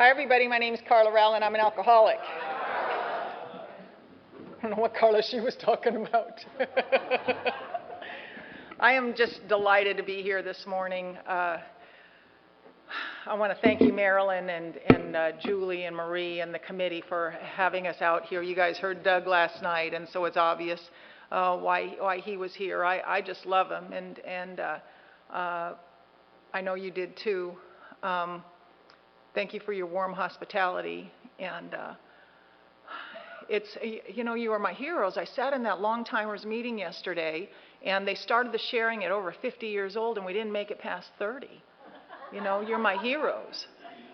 Hi everybody, my name is Carla and I'm an alcoholic. I don't know what Carla she was talking about. I am just delighted to be here this morning. I want to thank you, Marilyn and Julie and Marie and the committee for having us out here. You guys heard Doug last night, and so it's obvious why he was here. I just love him, and I know you did too. Thank you for your warm hospitality, and you are my heroes. I sat in that long-timers meeting yesterday, and they started the sharing at over 50 years old, and we didn't make it past 30. You know, you're my heroes.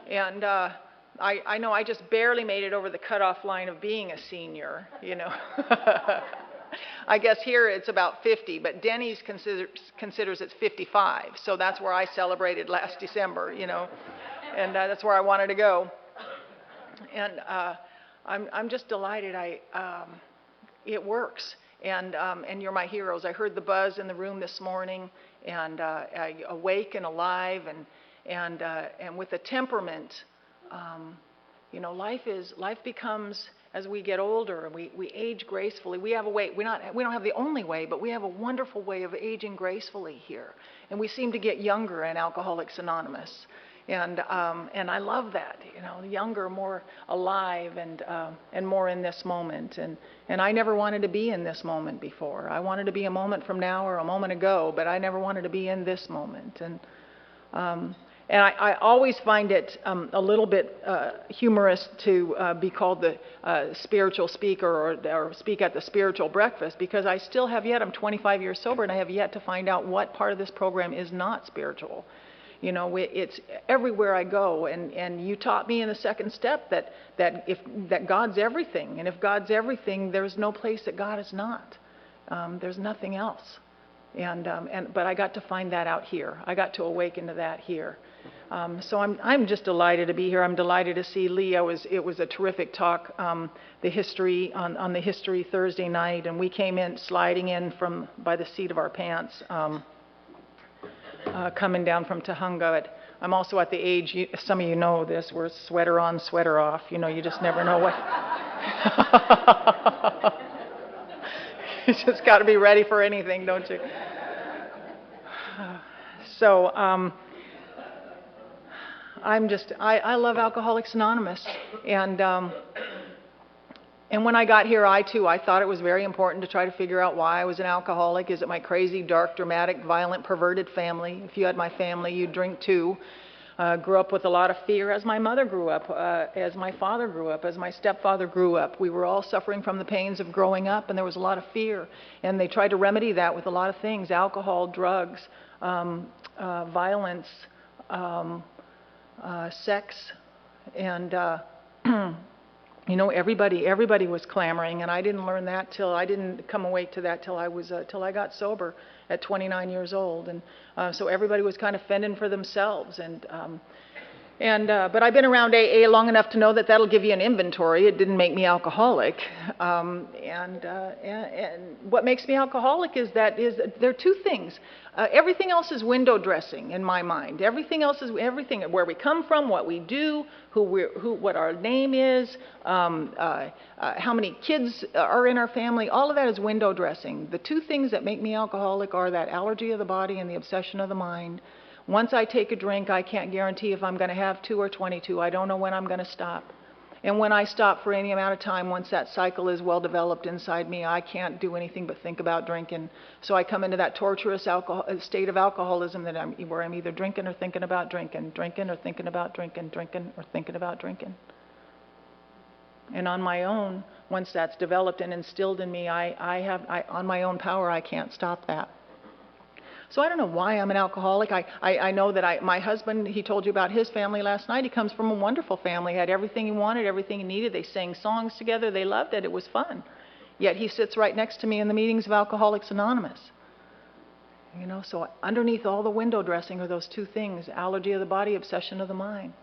And I know I just barely made it over the cutoff line of being a senior, you know. I guess here it's about 50, but Denny's considers it's 55, so that's where I celebrated last December, you know, and that's where I wanted to go. And I'm just delighted it works, and you're my heroes. I heard the buzz in the room this morning, and awake and alive, and with a temperament. You know, life becomes, as we get older and we age gracefully. We have a way. We don't have the only way, but we have a wonderful way of aging gracefully here. And we seem to get younger in Alcoholics Anonymous, and I love that. You know, younger, more alive, and more in this moment. And I never wanted to be in this moment before. I wanted to be a moment from now or a moment ago, but I never wanted to be in this moment. And I always find it a little bit humorous to be called the spiritual speaker or speak at the spiritual breakfast, because I still have yet, I'm 25 years sober, and I have yet to find out what part of this program is not spiritual. You know, it's everywhere I go, and you taught me in the second step that God's everything, and if God's everything, there's no place that God is not. There's nothing else. But I got to find that out here. I got to awaken to that here. So I'm just delighted to be here. I'm delighted to see Lee. It was a terrific talk, the history on the history Thursday night, and we came in sliding in by the seat of our pants, coming down from Tujunga. I'm also at the age, some of you know this, where it's sweater on, sweater off. You know, you just never know what. You just got to be ready for anything, don't you? So I love Alcoholics Anonymous, and when I got here, I thought it was very important to try to figure out why I was an alcoholic. Is it my crazy, dark, dramatic, violent, perverted family? If you had my family, you'd drink too. Grew up with a lot of fear, as my mother grew up, as my father grew up, as my stepfather grew up. We were all suffering from the pains of growing up, and there was a lot of fear. And they tried to remedy that with a lot of things: alcohol, drugs, violence, sex, and you know, everybody was clamoring, and I didn't learn that I didn't come awake to that till I got sober at 29 years old, and so everybody was kind of fending for themselves, but I've been around AA long enough to know that that'll give you an inventory. It didn't make me alcoholic, and what makes me alcoholic is there are two things. Everything else is window dressing in my mind. Everything else is everything: where we come from, what we do, what our name is, how many kids are in our family. All of that is window dressing. The two things that make me alcoholic are that allergy of the body and the obsession of the mind. Once I take a drink, I can't guarantee if I'm going to have 2 or 22. I don't know when I'm going to stop. And when I stop for any amount of time, once that cycle is well developed inside me, I can't do anything but think about drinking. So I come into that torturous state of alcoholism where I'm either drinking or thinking about drinking, drinking or thinking about drinking, drinking or thinking about drinking. And on my own, once that's developed and instilled in me, on my own power, I can't stop that. So I don't know why I'm an alcoholic. I know that my husband, he told you about his family last night. He comes from a wonderful family. He had everything he wanted, everything he needed. They sang songs together. They loved it. It was fun. Yet he sits right next to me in the meetings of Alcoholics Anonymous. You know, so underneath all the window dressing are those two things: allergy of the body, obsession of the mind.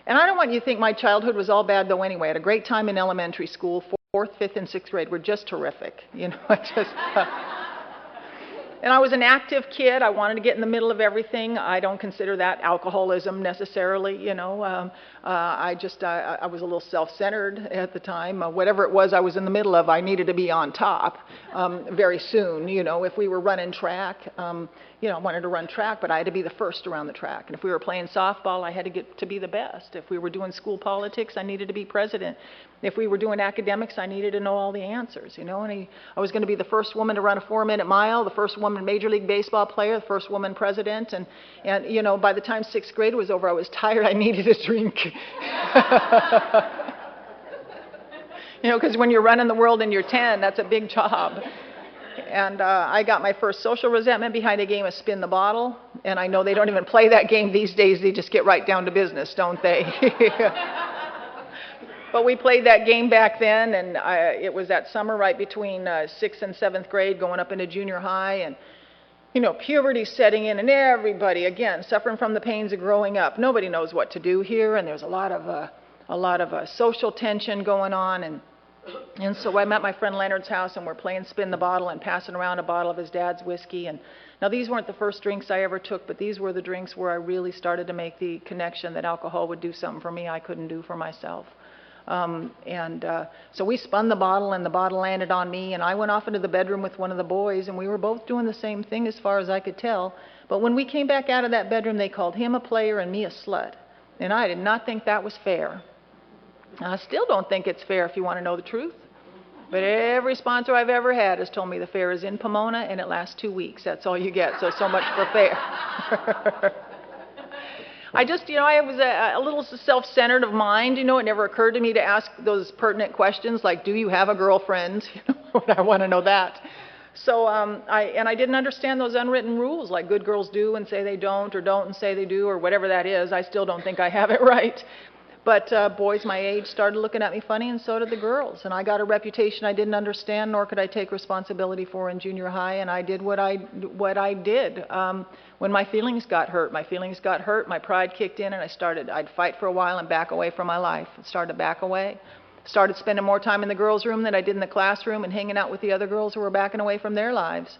And I don't want you to think my childhood was all bad, though, anyway. I had a great time in elementary school. 4th, 5th, and 6th grade were just terrific. You know, And I was an active kid. I wanted to get in the middle of everything. I don't consider that alcoholism necessarily, you know. I was a little self-centered at the time. Whatever it was I was in the middle of, I needed to be on top very soon. You know, if we were running track, you know, I wanted to run track, but I had to be the first around the track. And if we were playing softball, I had to get to be the best. If we were doing school politics, I needed to be president. If we were doing academics, I needed to know all the answers, you know. And I was going to be the first woman to run a 4-minute mile, the first woman Major League Baseball player, the first woman president. And you know, by the time 6th grade was over, I was tired. I needed a drink. You know, because when you're running the world and you're 10, that's a big job. And I got my first social resentment behind a game of spin the bottle. And I know they don't even play that game these days. They just get right down to business, don't they? But we played that game back then, and it was that summer right between 6th and 7th grade, going up into junior high, and you know, puberty setting in, and everybody, again, suffering from the pains of growing up. Nobody knows what to do here, and there's a lot of social tension going on, and so I'm at my friend Leonard's house, and we're playing spin the bottle and passing around a bottle of his dad's whiskey. And now these weren't the first drinks I ever took, but these were the drinks where I really started to make the connection that alcohol would do something for me I couldn't do for myself. So we spun the bottle, and the bottle landed on me, and I went off into the bedroom with one of the boys, and we were both doing the same thing as far as I could tell. But when we came back out of that bedroom, they called him a player and me a slut. And I did not think that was fair. I still don't think it's fair, if you want to know the truth. But every sponsor I've ever had has told me the fair is in Pomona, and it lasts 2 weeks. That's all you get, so much for fair. I just, you know, I was a little self-centered of mind. You know, it never occurred to me to ask those pertinent questions like, do you have a girlfriend? You know, I want to know that. So I didn't understand those unwritten rules like good girls do and say they don't, or don't and say they do, or whatever that is. I still don't think I have it right. But boys my age started looking at me funny, and so did the girls. And I got a reputation I didn't understand, nor could I take responsibility for in junior high. And I did what I did when my feelings got hurt. My feelings got hurt, my pride kicked in, and I'd fight for a while and back away from my life. I started to back away. Started spending more time in the girls' room than I did in the classroom, and hanging out with the other girls who were backing away from their lives.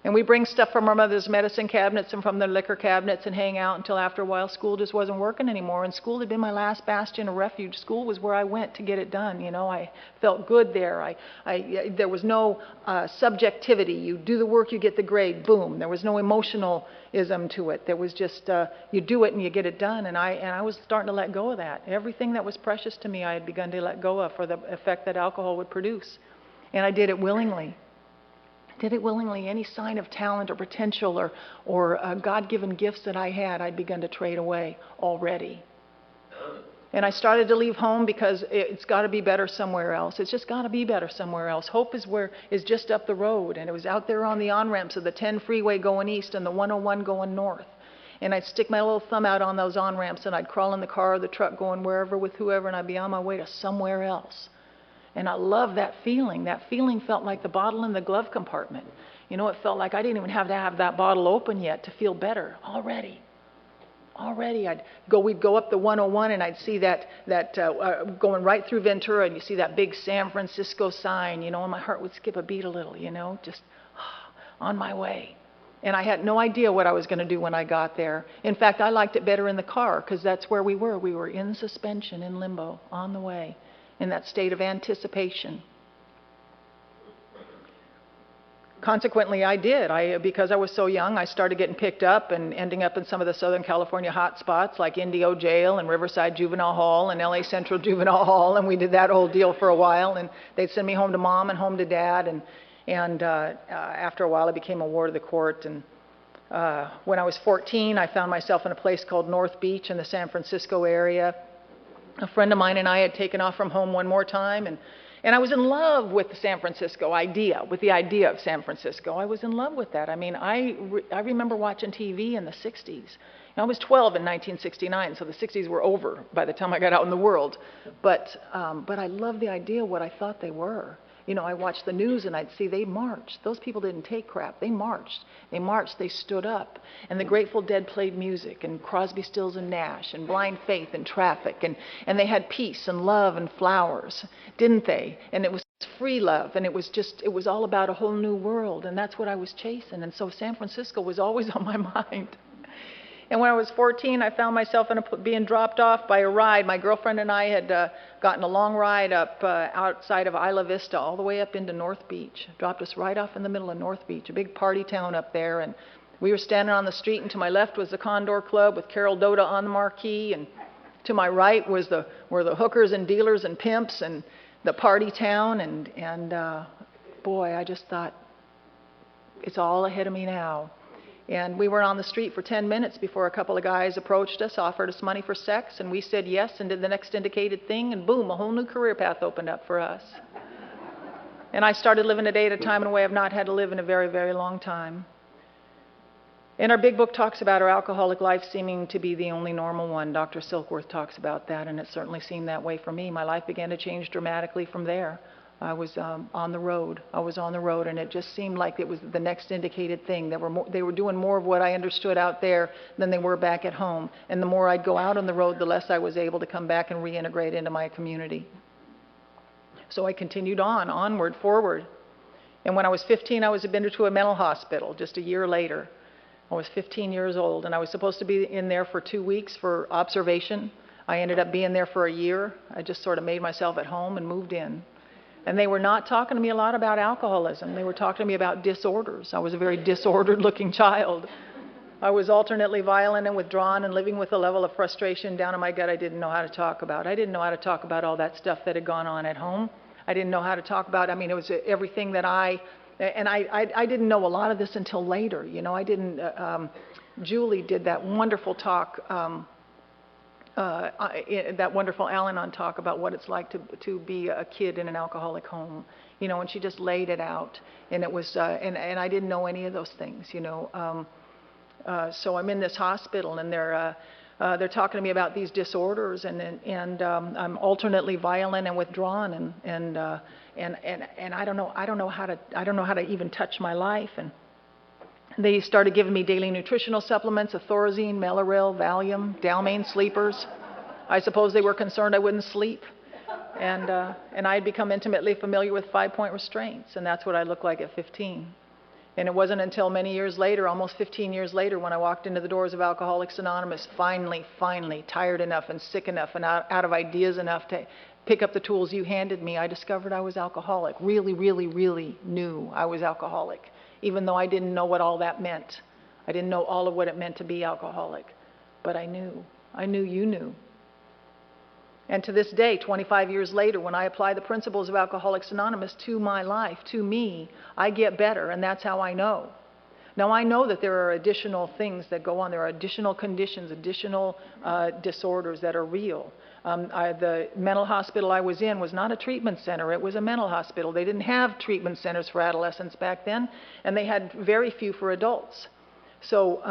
And we bring stuff from our mother's medicine cabinets and from the liquor cabinets and hang out until after a while school just wasn't working anymore. And school had been my last bastion of refuge. School was where I went to get it done. You know, I felt good there. There was no subjectivity. You do the work, you get the grade, boom. There was no emotionalism to it. There was just you do it and you get it done. And I was starting to let go of that. Everything that was precious to me I had begun to let go of for the effect that alcohol would produce. And I did it willingly. Any sign of talent or potential or God-given gifts that I had, I'd begun to trade away already. And I started to leave home because it's got to be better somewhere else. It's just got to be better somewhere else. Hope is just up the road. And it was out there on the on-ramps of the 10 freeway going east and the 101 going north. And I'd stick my little thumb out on those on-ramps, and I'd crawl in the car or the truck going wherever with whoever, and I'd be on my way to somewhere else. And I love that feeling. That feeling felt like the bottle in the glove compartment. You know, it felt like I didn't even have to have that bottle open yet to feel better already. We'd go up the 101, and I'd see that going right through Ventura, and you see that big San Francisco sign, you know, and my heart would skip a beat a little, you know, just on my way. And I had no idea what I was going to do when I got there. In fact, I liked it better in the car because that's where we were. We were in suspension, in limbo, on the way, in that state of anticipation. Consequently, I did. Because I was so young, I started getting picked up and ending up in some of the Southern California hot spots like Indio Jail and Riverside Juvenile Hall and LA Central Juvenile Hall, and we did that whole deal for a while, and they'd send me home to mom and home to dad, and after a while I became a ward of the court. And when I was 14, I found myself in a place called North Beach in the San Francisco area. A friend of mine and I had taken off from home one more time, and I was in love with the San Francisco idea, with the idea of San Francisco. I was in love with that. I mean, I remember watching TV in the 60s. I was 12 in 1969, so the 60s were over by the time I got out in the world. But I loved the idea of what I thought they were. You know, I watched the news and I'd see they marched. Those people didn't take crap. They marched. They stood up. And the Grateful Dead played music, and Crosby, Stills and Nash, and Blind Faith and Traffic. And they had peace and love and flowers, didn't they? And it was free love, and it was all about a whole new world, and that's what I was chasing. And so San Francisco was always on my mind. And when I was 14, I found myself being dropped off by a ride. My girlfriend and I had gotten a long ride up outside of Isla Vista, all the way up into North Beach. Dropped us right off in the middle of North Beach, a big party town up there. And we were standing on the street, and to my left was the Condor Club with Carol Doda on the marquee, and to my right were the hookers and dealers and pimps and the party town. And boy, I just thought, it's all ahead of me now. And we were on the street for 10 minutes before a couple of guys approached us, offered us money for sex, and we said yes and did the next indicated thing, and boom, a whole new career path opened up for us. And I started living a day at a time in a way I've not had to live in a very, very long time. And our big book talks about our alcoholic life seeming to be the only normal one. Dr. Silkworth talks about that, and it certainly seemed that way for me. My life began to change dramatically from there. I was on the road. I was on the road, and it just seemed like it was the next indicated thing. They were doing more of what I understood out there than they were back at home. And the more I'd go out on the road, the less I was able to come back and reintegrate into my community. So I continued on, onward, forward. And when I was 15, I was admitted to a mental hospital just a year later. I was 15 years old, and I was supposed to be in there for 2 weeks for observation. I ended up being there for a year. I just sort of made myself at home and moved in. And they were not talking to me a lot about alcoholism. They were talking to me about disorders. I was a very disordered looking child. I was alternately violent and withdrawn and living with a level of frustration down in my gut I didn't know how to talk about. I didn't know how to talk about all that stuff that had gone on at home. I didn't know how to talk about, it was everything that I didn't know a lot of this until later. Julie did that wonderful talk, that wonderful Al-Anon talk about what it's like to be a kid in an alcoholic home, and she just laid it out, and it was, and I didn't know any of those things, so I'm in this hospital, and they're talking to me about these disorders, and I'm alternately violent and withdrawn, and I don't know how to even touch my life, and they started giving me daily nutritional supplements, Thorazine, Mellaril, Valium, Dalmane sleepers. I suppose they were concerned I wouldn't sleep. And I had become intimately familiar with 5-point restraints, and that's what I looked like at 15. And it wasn't until many years later, almost 15 years later, when I walked into the doors of Alcoholics Anonymous, finally, tired enough and sick enough and out of ideas enough to pick up the tools you handed me, I discovered I was alcoholic. Really, really, really knew I was alcoholic, even though I didn't know what all that meant. I didn't know all of what it meant to be alcoholic, but I knew. I knew you knew. And to this day, 25 years later, when I apply the principles of Alcoholics Anonymous to my life, to me, I get better, and that's how I know. Now, I know that there are additional things that go on. There are additional conditions, additional disorders that are real. The mental hospital I was in was not a treatment center. It was a mental hospital. They didn't have treatment centers for adolescents back then, and they had very few for adults. So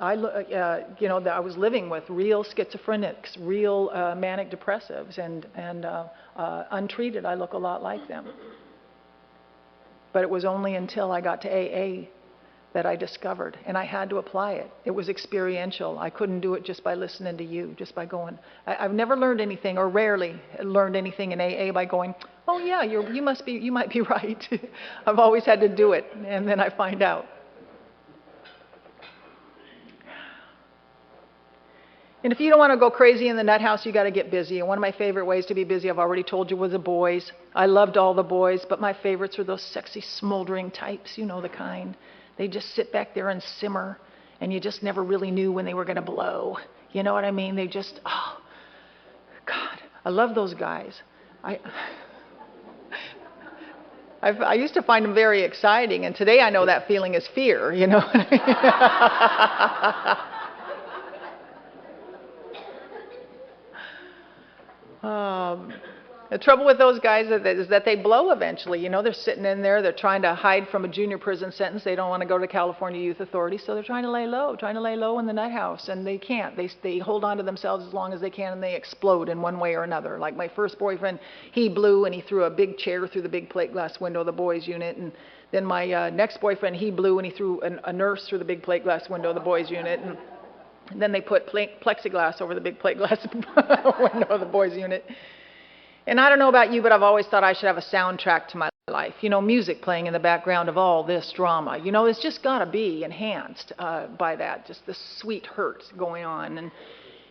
I was living with real schizophrenics, real manic depressives, and untreated, I look a lot like them. But it was only until I got to AA that I discovered, and I had to apply it. It was experiential. I couldn't do it just by listening to you, just by going. I've never learned anything, or rarely learned anything in AA by going, oh yeah, you might be right. I've always had to do it, and then I find out. And if you don't want to go crazy in the nut house, you got to get busy. And one of my favorite ways to be busy, I've already told you, was the boys. I loved all the boys, but my favorites were those sexy, smoldering types, you know the kind. They just sit back there and simmer, and you just never really knew when they were going to blow. You know what I mean? They just, oh, God, I love those guys. I used to find them very exciting, and today I know that feeling is fear, you know. The trouble with those guys is that they blow eventually. You know, they're sitting in there, they're trying to hide from a junior prison sentence. They don't want to go to California Youth Authority, so they're trying to lay low in the nut house, and they can't. They hold on to themselves as long as they can, and they explode in one way or another. Like my first boyfriend, he blew, and he threw a big chair through the big plate glass window of the boys' unit, and then my next boyfriend, he blew, and he threw a nurse through the big plate glass window of the boys' unit, and then they put plexiglass over the big plate glass window of the boys' unit. And I don't know about you, but I've always thought I should have a soundtrack to my life. You know, music playing in the background of all this drama. You know, it's just got to be enhanced by that, just the sweet hurt going on.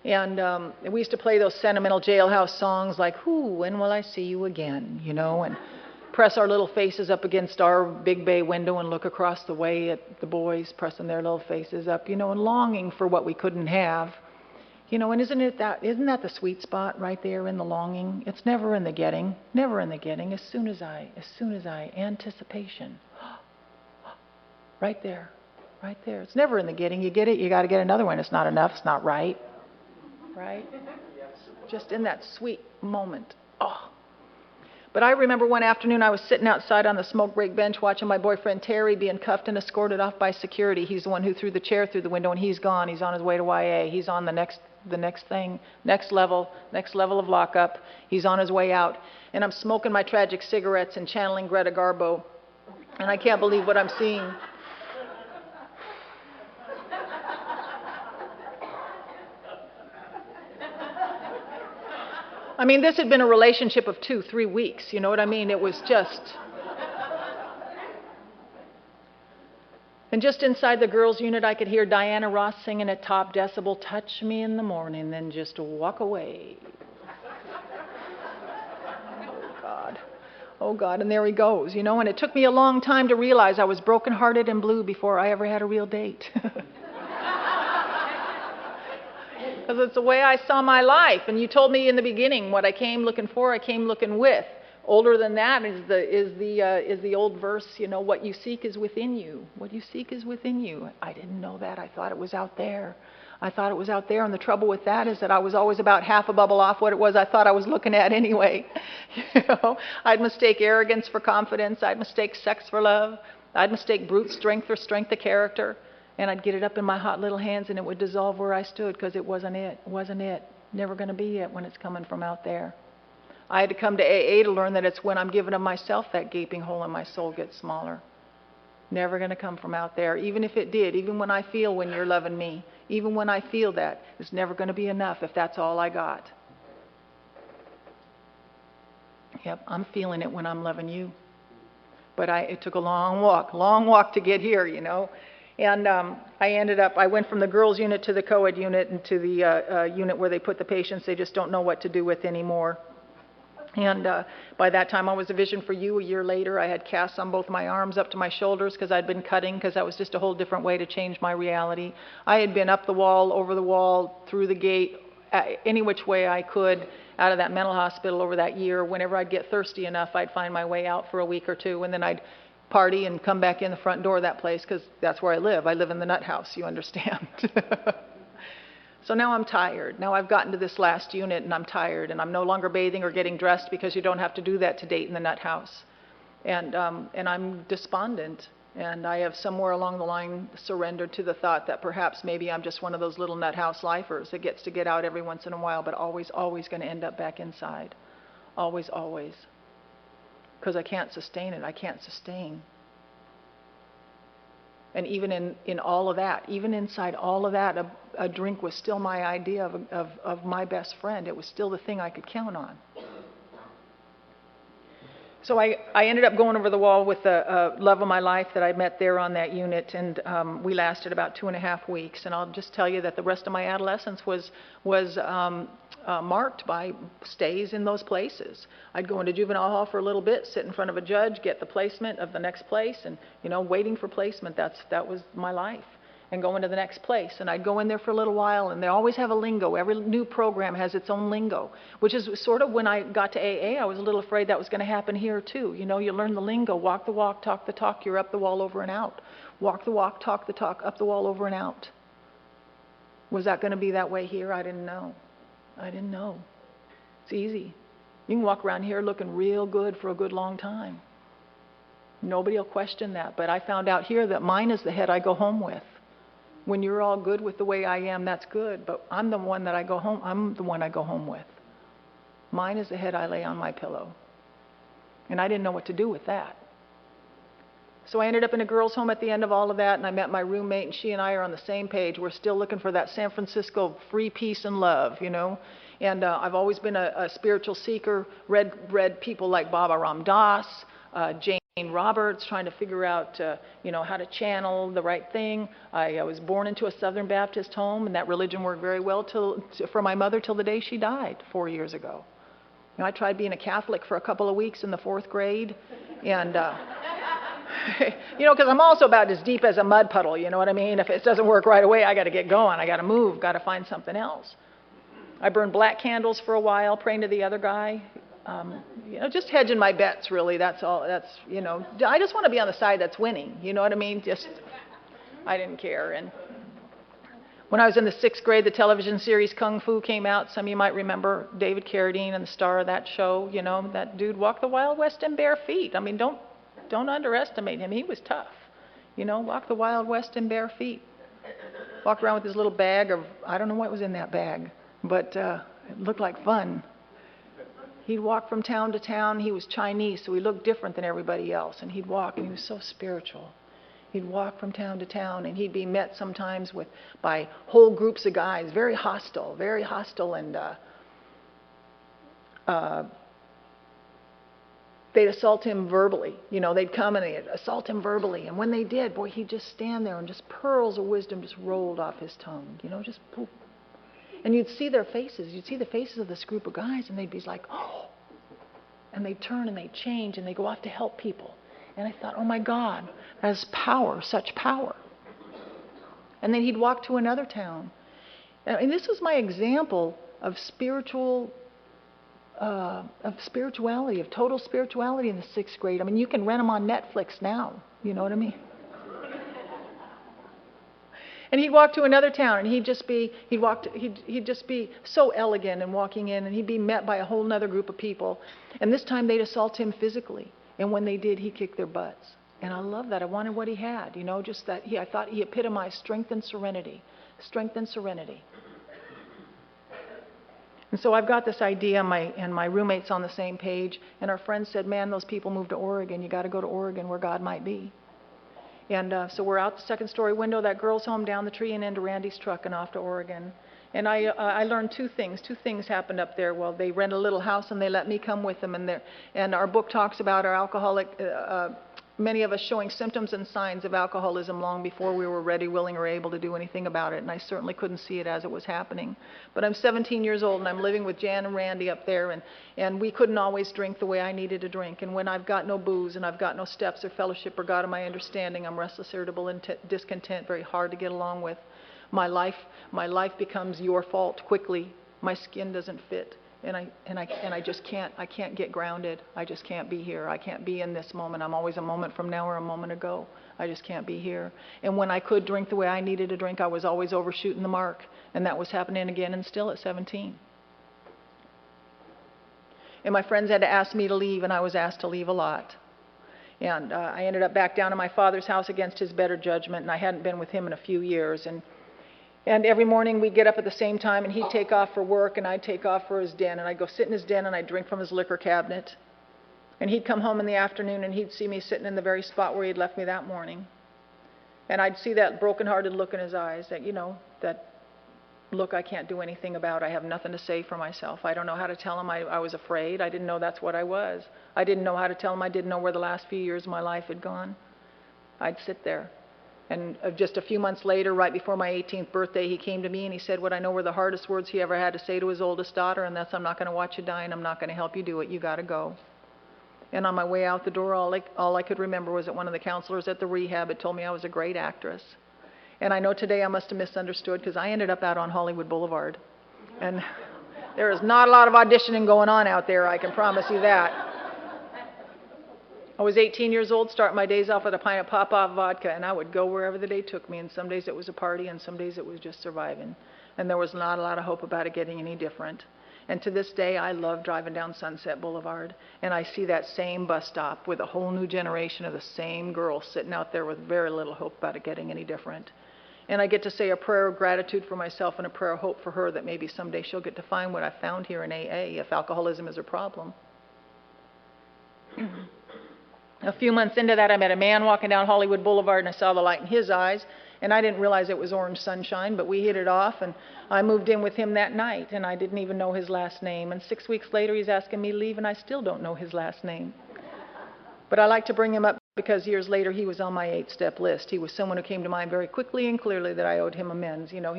And we used to play those sentimental jailhouse songs like, "Ooh, when will I see you again?" You know, and press our little faces up against our big bay window and look across the way at the boys pressing their little faces up, you know, and longing for what we couldn't have. You know, and isn't that the sweet spot right there in the longing? It's never in the getting, never in the getting. As soon as I, anticipation. Right there, right there. It's never in the getting. You get it, you got to get another one. It's not enough, it's not right. Right? Just in that sweet moment. Oh. But I remember one afternoon I was sitting outside on the smoke break bench watching my boyfriend Terry being cuffed and escorted off by security. He's the one who threw the chair through the window, and he's gone. He's on his way to YA. He's on the next thing, next level of lockup. He's on his way out. And I'm smoking my tragic cigarettes and channeling Greta Garbo. And I can't believe what I'm seeing. I mean, this had been a relationship of 2-3 weeks, you know what I mean? It was just... And just inside the girls' unit, I could hear Diana Ross singing at top decibel, "Touch me in the morning, then just walk away." Oh, God. Oh, God, and there he goes, you know? And it took me a long time to realize I was brokenhearted and blue before I ever had a real date. Because it's the way I saw my life. And you told me in the beginning what I came looking for, I came looking with. Older than that is the old verse, you know, what you seek is within you. What you seek is within you. I didn't know that. I thought it was out there. I thought it was out there. And the trouble with that is that I was always about half a bubble off what it was I thought I was looking at anyway. You know, I'd mistake arrogance for confidence. I'd mistake sex for love. I'd mistake brute strength for strength of character. And I'd get it up in my hot little hands and it would dissolve where I stood because it wasn't it. It wasn't it. Never going to be it when it's coming from out there. I had to come to AA to learn that it's when I'm giving of myself that gaping hole in my soul gets smaller. Never going to come from out there. Even if it did, even when I feel when you're loving me, even when I feel that, it's never going to be enough if that's all I got. Yep, I'm feeling it when I'm loving you. But it took a long walk to get here, you know. And I went from the girls' unit to the co-ed unit and to the unit where they put the patients they just don't know what to do with anymore. And by that time, I was a vision for you. A year later, I had casts on both my arms up to my shoulders because I'd been cutting, because that was just a whole different way to change my reality. I had been up the wall, over the wall, through the gate, any which way I could out of that mental hospital over that year. Whenever I'd get thirsty enough, I'd find my way out for a week or two, and then I'd party and come back in the front door of that place because that's where I live. I live in the nut house, you understand. So now I'm tired. Now I've gotten to this last unit and I'm tired, and I'm no longer bathing or getting dressed because you don't have to do that to date in the nut house. And I'm despondent, and I have somewhere along the line surrendered to the thought that perhaps maybe I'm just one of those little nut house lifers that gets to get out every once in a while, but always going to end up back inside. Always. Because I can't sustain it. I can't sustain. And even in all of that, even inside all of that, a drink was still my idea of my best friend. It was still the thing I could count on. So I ended up going over the wall with the love of my life that I met there on that unit, and we lasted about 2.5 weeks. And I'll just tell you that the rest of my adolescence was marked by stays in those places. I'd go into juvenile hall for a little bit, sit in front of a judge, get the placement of the next place, and waiting for placement. That was my life. And go into the next place. And I'd go in there for a little while, and they always have a lingo. Every new program has its own lingo, which is sort of when I got to AA, I was a little afraid that was going to happen here too. You learn the lingo, walk the walk, talk the talk, you're up the wall, over and out. Walk the walk, talk the talk, up the wall, over and out. Was that going to be that way here? I didn't know. It's easy. You can walk around here looking real good for a good long time. Nobody will question that, but I found out here that mine is the head I go home with. When you're all good with the way I am, that's good, but I'm the one I go home with. Mine is the head I lay on my pillow. And I didn't know what to do with that. So I ended up in a girls' home at the end of all of that, and I met my roommate, and she and I are on the same page. We're still looking for that San Francisco free peace and love, you know. And I've always been a spiritual seeker, read people like Baba Ram Dass, Jane Roberts, trying to figure out, you know, how to channel the right thing. I was born into a Southern Baptist home, and that religion worked very well for my mother till the day she died 4 years ago. You know, I tried being a Catholic for a couple of weeks in the 4th grade, and you know, because I'm also about as deep as a mud puddle, you know what I mean? If it doesn't work right away, I got to get going. I got to move, got to find something else. I burned black candles for a while, praying to the other guy. You know, just hedging my bets, really. That's all. That's, you know, I just want to be on the side that's winning. You know what I mean? Just, I didn't care. And when I was in the 6th grade, the television series Kung Fu came out. Some of you might remember David Carradine and the star of that show. You know, that dude walked the Wild West in bare feet. I mean, don't underestimate him. He was tough. You know, walked the Wild West in bare feet. Walked around with his little bag of, I don't know what was in that bag, but it looked like fun. He'd walk from town to town. He was Chinese, so he looked different than everybody else. And he'd walk, and he was so spiritual. He'd walk from town to town, and he'd be met sometimes by whole groups of guys, very hostile, and they'd assault him verbally. You know, they'd come and they'd assault him verbally. And when they did, boy, he'd just stand there and just pearls of wisdom just rolled off his tongue. You know, just poof. And you'd see their faces. You'd see the faces of this group of guys, and they'd be like, oh. And they'd turn and they'd change and they'd go off to help people. And I thought, oh my God, that's power, such power. And then he'd walk to another town. And this was my example of spirituality, of total spirituality in the 6th grade. I mean, you can rent them on Netflix now. You know what I mean? And he'd walk to another town, and he'd just be so elegant and walking in, and he'd be met by a whole other group of people. And this time they'd assault him physically. And when they did, he kicked their butts. And I love that. I wanted what he had, you know, just that. I thought he epitomized strength and serenity. Strength and serenity. And so I've got this idea, and my roommate's on the same page. And our friend said, man, those people moved to Oregon. You got to go to Oregon where God might be. And so we're out the 2nd story window of that girl's home, down the tree, and into Randy's truck and off to Oregon. And I learned 2 things. 2 things happened up there. Well, they rent a little house and they let me come with them. And our book talks about our alcoholic, many of us showing symptoms and signs of alcoholism long before we were ready, willing, or able to do anything about it. And I certainly couldn't see it as it was happening. But I'm 17 years old and I'm living with Jan and Randy up there. And we couldn't always drink the way I needed to drink. And when I've got no booze and I've got no steps or fellowship or God of my understanding, I'm restless, irritable, and discontent, very hard to get along with. My life becomes your fault quickly. My skin doesn't fit. And I just can't get grounded. I just can't be here. I can't be in this moment. I'm always a moment from now or a moment ago. I just can't be here. And when I could drink the way I needed to drink, I was always overshooting the mark. And that was happening again and still at 17. And my friends had to ask me to leave, and I was asked to leave a lot. And I ended up back down to my father's house against his better judgment, and I hadn't been with him in a few years. And every morning we'd get up at the same time, and he'd take off for work, and I'd take off for his den. And I'd go sit in his den, and I'd drink from his liquor cabinet. And he'd come home in the afternoon, and he'd see me sitting in the very spot where he'd left me that morning. And I'd see that broken-hearted look in his eyes, that, you know, that look I can't do anything about. I have nothing to say for myself. I don't know how to tell him I was afraid. I didn't know that's what I was. I didn't know how to tell him I didn't know where the last few years of my life had gone. I'd sit there. And just a few months later, right before my 18th birthday, he came to me and he said what I know were the hardest words he ever had to say to his oldest daughter, and that's, I'm not going to watch you die and I'm not going to help you do it. You got to go. And on my way out the door, all I could remember was that one of the counselors at the rehab had told me I was a great actress. And I know today I must have misunderstood, because I ended up out on Hollywood Boulevard. And there is not a lot of auditioning going on out there, I can promise you that. I was 18 years old, starting my days off with a pint of pop-off vodka, and I would go wherever the day took me. And some days it was a party, and some days it was just surviving. And there was not a lot of hope about it getting any different. And to this day, I love driving down Sunset Boulevard, and I see that same bus stop with a whole new generation of the same girls sitting out there with very little hope about it getting any different. And I get to say a prayer of gratitude for myself and a prayer of hope for her, that maybe someday she'll get to find what I found here in AA, if alcoholism is her problem. A few months into that, I met a man walking down Hollywood Boulevard, and I saw the light in his eyes, and I didn't realize it was orange sunshine, but we hit it off, and I moved in with him that night, and I didn't even know his last name. And 6 weeks later, he's asking me to leave, and I still don't know his last name. But I like to bring him up because years later, he was on my 8-step list. He was someone who came to mind very quickly and clearly that I owed him amends. You know,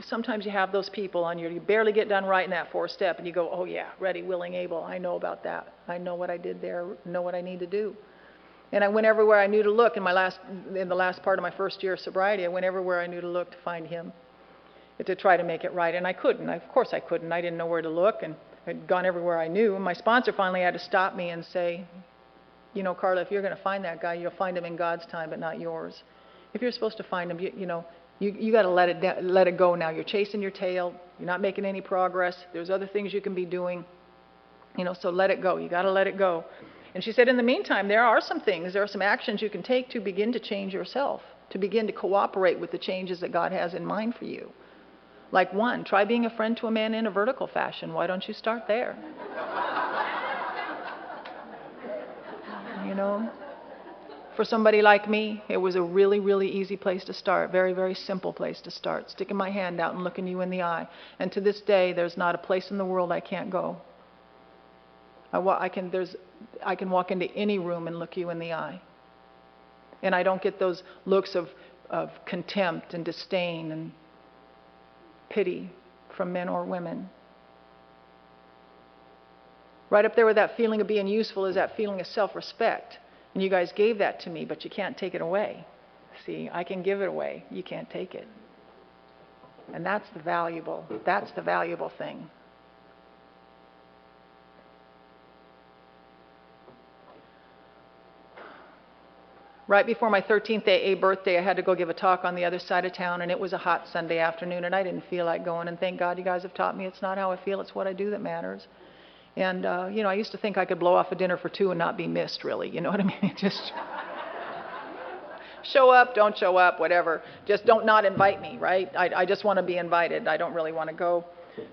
sometimes you have those people on you barely get done right in that 4-step, and you go, oh yeah, ready, willing, able. I know about that. I know what I did there, know what I need to do. And I went everywhere I knew to look in the last part of my first year of sobriety. I went everywhere I knew to look to find him, to try to make it right. And I couldn't. Of course I couldn't. I didn't know where to look, and I'd gone everywhere I knew. And my sponsor finally had to stop me and say, you know, Carla, if you're going to find that guy, you'll find him in God's time, but not yours. If you're supposed to find him, you got to let it go now. You're chasing your tail. You're not making any progress. There's other things you can be doing. So let it go. You got to let it go. And she said, in the meantime, there are some actions you can take to begin to change yourself, to begin to cooperate with the changes that God has in mind for you. Like one, try being a friend to a man in a vertical fashion. Why don't you start there? For somebody like me, it was a really, really easy place to start, very, very simple place to start, sticking my hand out and looking you in the eye. And to this day, there's not a place in the world I can't go. I can walk into any room and look you in the eye. And I don't get those looks of contempt and disdain and pity from men or women. Right up there with that feeling of being useful is that feeling of self-respect. And you guys gave that to me, but you can't take it away. See, I can give it away. You can't take it. And that's the valuable thing. Right before my 13th AA birthday, I had to go give a talk on the other side of town, and it was a hot Sunday afternoon, and I didn't feel like going. And thank God you guys have taught me it's not how I feel, it's what I do that matters. And, I used to think I could blow off a dinner for two and not be missed, really. You know what I mean? Just show up, don't show up, whatever. Just don't not invite me, right? I just want to be invited. I don't really want to go.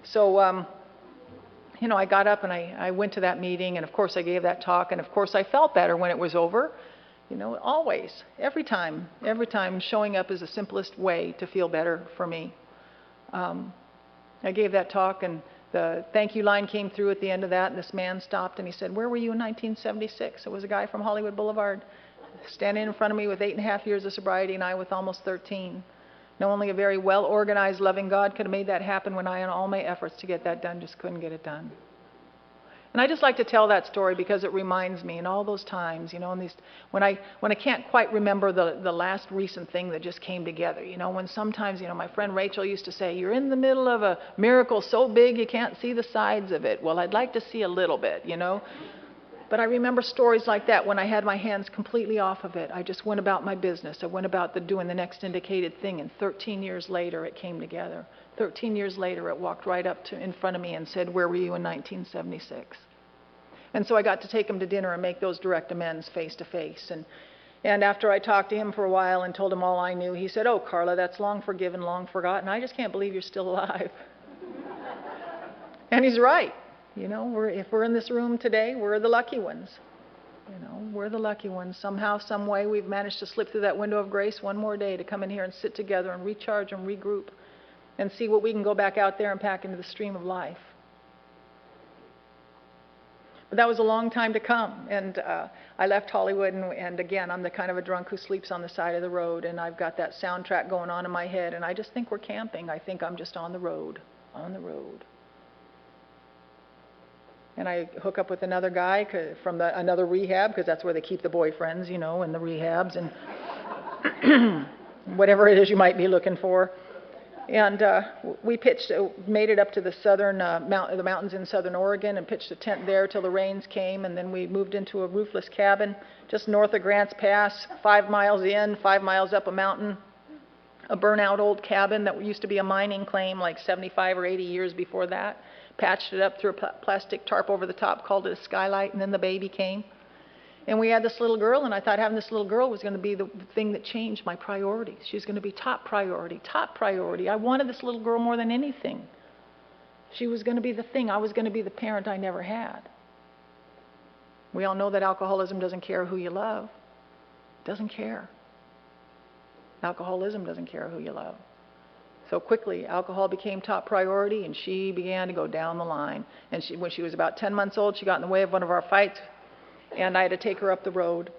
So, I got up and I went to that meeting, and of course I gave that talk, and of course I felt better when it was over. Always, every time showing up is the simplest way to feel better for me. I gave that talk, and the thank you line came through at the end of that, and this man stopped and he said, "Where were you in 1976? It was a guy from Hollywood Boulevard standing in front of me with 8.5 years of sobriety and I with almost 13. Now, only a very well-organized, loving God could have made that happen when I, in all my efforts to get that done, just couldn't get it done." And I just like to tell that story because it reminds me in all those times, when I can't quite remember the last recent thing that just came together, when sometimes, my friend Rachel used to say, "You're in the middle of a miracle so big you can't see the sides of it." Well, I'd like to see a little bit, But I remember stories like that when I had my hands completely off of it. I just went about my business. I went about doing the next indicated thing, and 13 years later it came together. 13 years later it walked right up in front of me and said, "Where were you in 1976? And so I got to take him to dinner and make those direct amends face to face. And after I talked to him for a while and told him all I knew, he said, "Oh, Carla, that's long forgiven, long forgotten. I just can't believe you're still alive." And he's right. If we're in this room today, we're the lucky ones. We're the lucky ones. Somehow, some way, we've managed to slip through that window of grace one more day to come in here and sit together and recharge and regroup and see what we can go back out there and pack into the stream of life. But that was a long time to come, and I left Hollywood, and again, I'm the kind of a drunk who sleeps on the side of the road, and I've got that soundtrack going on in my head, and I just think we're camping. I think I'm just on the road. And I hook up with another guy from another rehab, because that's where they keep the boyfriends, in the rehabs, and whatever it is you might be looking for. And we made it up to the mountains in southern Oregon and pitched a tent there till the rains came, and then we moved into a roofless cabin just north of Grants Pass, 5 miles in, 5 miles up a mountain, a burnout old cabin that used to be a mining claim like 75 or 80 years before that. Patched it up through a plastic tarp over the top, called it a skylight, and then the baby came. And we had this little girl, and I thought having this little girl was going to be the thing that changed my priorities. She was going to be top priority. I wanted this little girl more than anything. She was going to be the thing. I was going to be the parent I never had. We all know that alcoholism doesn't care who you love. Doesn't care. Alcoholism doesn't care who you love. So quickly, alcohol became top priority, and she began to go down the line. And when she was about 10 months old, she got in the way of one of our fights, and I had to take her up the road.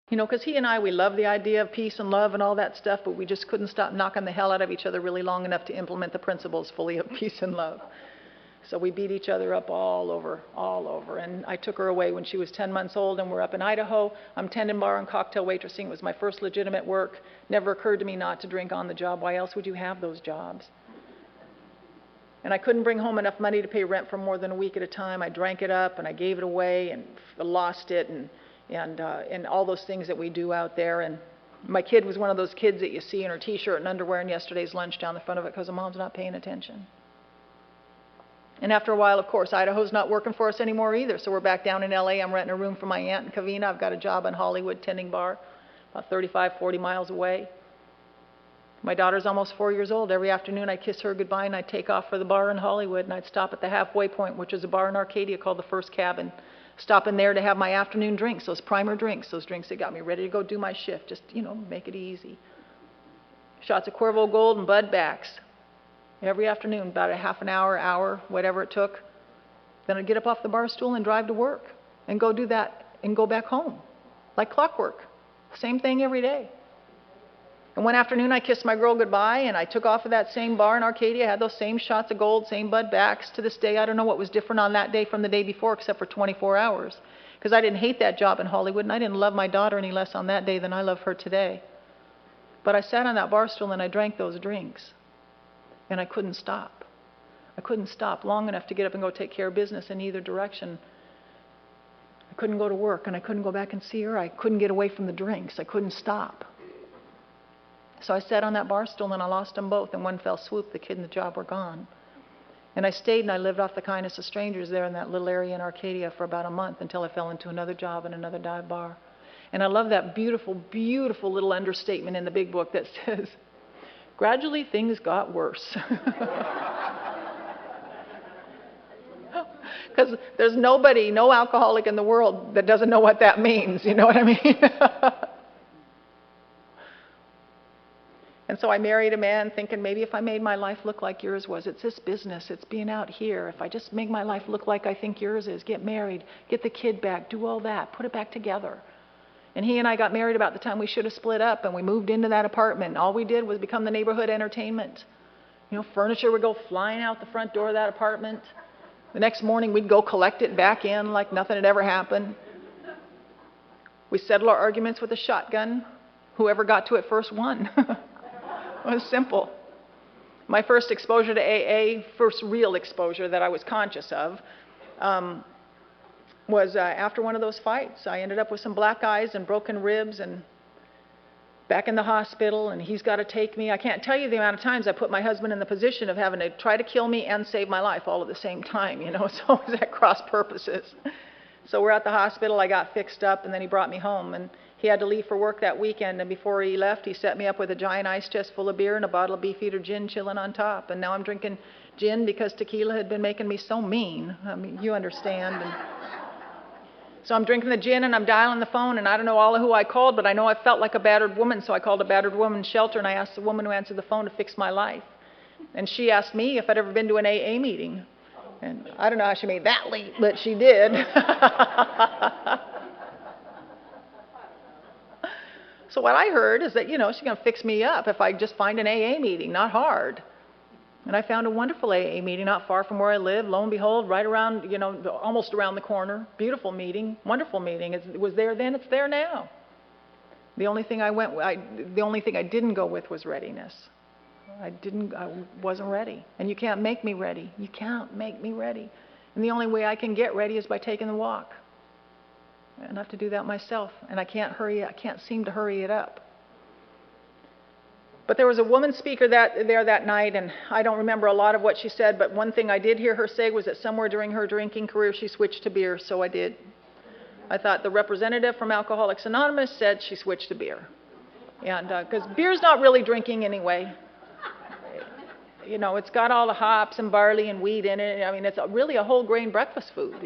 You know, because he and I, we love the idea of peace and love and all that stuff, but we just couldn't stop knocking the hell out of each other really long enough to implement the principles fully of peace and love. So we beat each other up all over. And I took her away when she was 10 months old, and we're up in Idaho. I'm tending bar and cocktail waitressing. It was my first legitimate work. Never occurred to me not to drink on the job. Why else would you have those jobs? And I couldn't bring home enough money to pay rent for more than a week at a time. I drank it up, and I gave it away, and lost it, and all those things that we do out there. And my kid was one of those kids that you see in her T-shirt and underwear and yesterday's lunch down the front of it because the mom's not paying attention. And after a while, of course, Idaho's not working for us anymore either. So we're back down in LA. I'm renting a room for my aunt in Covina. I've got a job in Hollywood tending bar, about 35, 40 miles away. My daughter's almost 4 years old. Every afternoon I'd kiss her goodbye and I'd take off for the bar in Hollywood, and I'd stop at the halfway point, which is a bar in Arcadia called the First Cabin. Stop in there to have my afternoon drinks, those primer drinks, those drinks that got me ready to go do my shift. Just, you know, make it easy. Shots of Cuervo Gold and Bud backs. Every afternoon, about a half an hour, whatever it took. Then I'd get up off the bar stool and drive to work and go do that and go back home. Like clockwork. Same thing every day. And one afternoon I kissed my girl goodbye, and I took off of that same bar in Arcadia, had those same shots of gold, same Bud backs. To this day, I don't know what was different on that day from the day before except for 24 hours. Because I didn't hate that job in Hollywood, and I didn't love my daughter any less on that day than I love her today. But I sat on that bar stool and I drank those drinks. And I couldn't stop. I couldn't stop long enough to get up and go take care of business in either direction. I couldn't go to work, and I couldn't go back and see her. I couldn't get away from the drinks. I couldn't stop. So I sat on that bar stool and I lost them both. In one fell swoop, the kid and the job were gone. And I stayed and I lived off the kindness of strangers there in that little area in Arcadia for about a month until I fell into another job in another dive bar. And I love that beautiful, beautiful little understatement in the big book that says, gradually things got worse. Because there's nobody, no alcoholic in the world that doesn't know what that means, you know what I mean? And so I married a man thinking maybe if I made my life look like yours was, it's this business, it's being out here. If I just make my life look like I think yours is, get married, get the kid back, do all that, put it back together. And he and I got married about the time we should have split up, and we moved into that apartment. All we did was become the neighborhood entertainment. You know, furniture would go flying out the front door of that apartment. The next morning we'd go collect it back in like nothing had ever happened. We settled our arguments with a shotgun. Whoever got to it first won. It was simple. My first exposure to AA, first real exposure that I was conscious of, was after one of those fights. I ended up with some black eyes and broken ribs and back in the hospital, and he's got to take me. I can't tell you the amount of times I put my husband in the position of having to try to kill me and save my life all at the same time, you know, so it was at cross purposes. So we're at the hospital, I got fixed up, and then he brought me home, and he had to leave for work that weekend, and before he left, he set me up with a giant ice chest full of beer and a bottle of Beefeater gin chilling on top, and now I'm drinking gin because tequila had been making me so mean. I mean, you understand. And so I'm drinking the gin and I'm dialing the phone, and I don't know all of who I called, but I know I felt like a battered woman, so I called a battered woman's shelter, and I asked the woman who answered the phone to fix my life. And she asked me if I'd ever been to an AA meeting. And I don't know how she made that leap, but she did. So what I heard is that, you know, she's going to fix me up if I just find an AA meeting, not hard. And I found a wonderful AA meeting not far from where I live. Lo and behold, right around, you know, almost around the corner. Beautiful meeting, wonderful meeting. It was there then, it's there now. The only thing I didn't go with was readiness. I wasn't ready. And you can't make me ready. You can't make me ready. And the only way I can get ready is by taking the walk. And I have to do that myself. And I can't seem to hurry it up. But there was a woman speaker there that night, and I don't remember a lot of what she said, but one thing I did hear her say was that somewhere during her drinking career she switched to beer, so I did. I thought the representative from Alcoholics Anonymous said she switched to beer. And because beer's not really drinking anyway. You know, it's got all the hops and barley and wheat in it. I mean, it's really a whole grain breakfast food.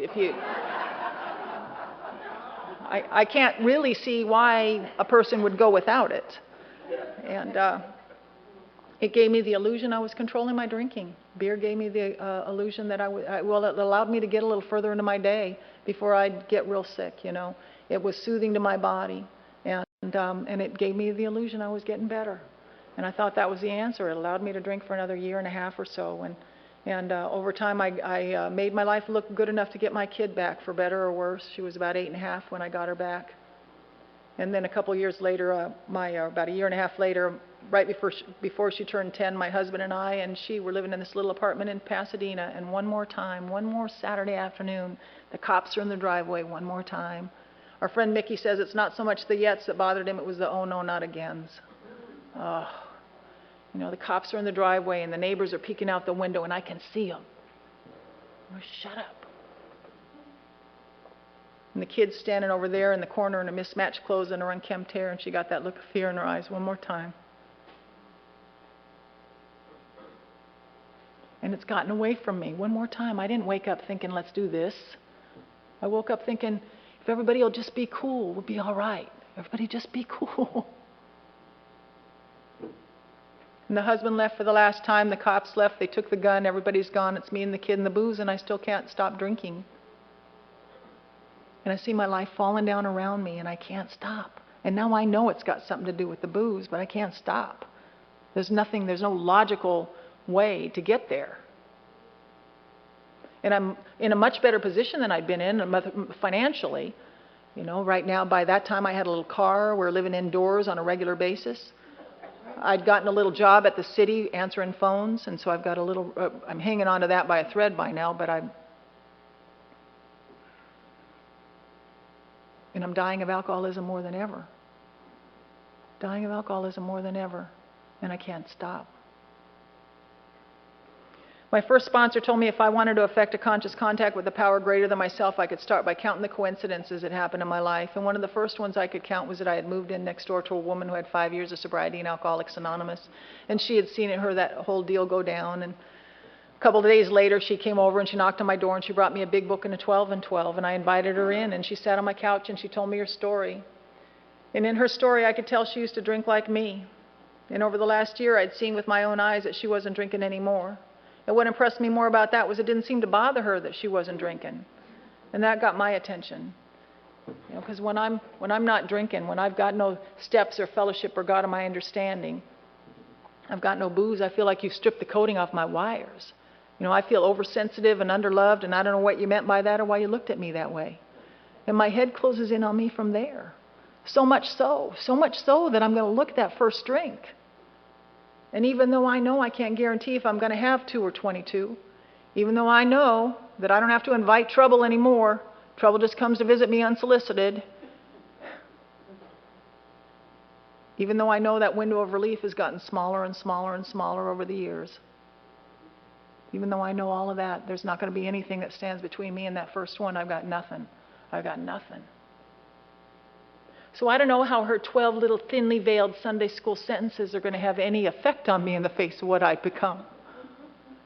I can't really see why a person would go without it. And it gave me the illusion I was controlling my drinking. Beer gave me the illusion that well, it allowed me to get a little further into my day before I'd get real sick, you know. It was soothing to my body, and it gave me the illusion I was getting better. And I thought that was the answer. It allowed me to drink for another year and a half or so, and over time I made my life look good enough to get my kid back, for better or worse. She was about 8.5 when I got her back. And then a couple years later, about a year and a half later, right before she turned 10, my husband and I and she were living in this little apartment in Pasadena. And one more Saturday afternoon, the cops are in the driveway one more time. Our friend Mickey says it's not so much the yets that bothered him, it was the oh no, not agains. Oh, you know, the cops are in the driveway and the neighbors are peeking out the window and I can see them. Oh, shut up. And the kid's standing over there in the corner in her mismatched clothes and her unkempt hair, and she got that look of fear in her eyes one more time. And it's gotten away from me one more time. I didn't wake up thinking, let's do this. I woke up thinking, if everybody will just be cool, we'll be all right. Everybody just be cool. And the husband left for the last time. The cops left. They took the gun. Everybody's gone. It's me and the kid and the booze, and I still can't stop drinking. And I see my life falling down around me, and I can't stop. And now I know it's got something to do with the booze, but I can't stop. There's no logical way to get there. And I'm in a much better position than I'd been in financially. You know, right now, by that time, I had a little car. We're living indoors on a regular basis. I'd gotten a little job at the city answering phones, and so I've got a little, I'm hanging on to that by a thread by now, but I'm dying of alcoholism more than ever. Dying of alcoholism more than ever, and I can't stop. My first sponsor told me if I wanted to effect a conscious contact with a power greater than myself, I could start by counting the coincidences that happened in my life. And one of the first ones I could count was that I had moved in next door to a woman who had 5 years of sobriety in Alcoholics Anonymous. And she had seen that whole deal go down. And a couple of days later, she came over and she knocked on my door and she brought me a big book and a 12 and 12. And I invited her in and she sat on my couch and she told me her story. And in her story, I could tell she used to drink like me. And over the last year, I'd seen with my own eyes that she wasn't drinking anymore. And what impressed me more about that was it didn't seem to bother her that she wasn't drinking. And that got my attention. You know, because when I'm not drinking, when I've got no steps or fellowship or God of my understanding, I've got no booze, I feel like you've stripped the coating off my wires. You know, I feel oversensitive and underloved, and I don't know what you meant by that or why you looked at me that way. And my head closes in on me from there. So much so that I'm going to look at that first drink. And even though I know I can't guarantee if I'm going to have 2 or 22, even though I know that I don't have to invite trouble anymore, trouble just comes to visit me unsolicited, even though I know that window of relief has gotten smaller and smaller and smaller over the years, even though I know all of that, there's not going to be anything that stands between me and that first one. I've got nothing. I've got nothing. So I don't know how her 12 little thinly veiled Sunday school sentences are going to have any effect on me in the face of what I've become.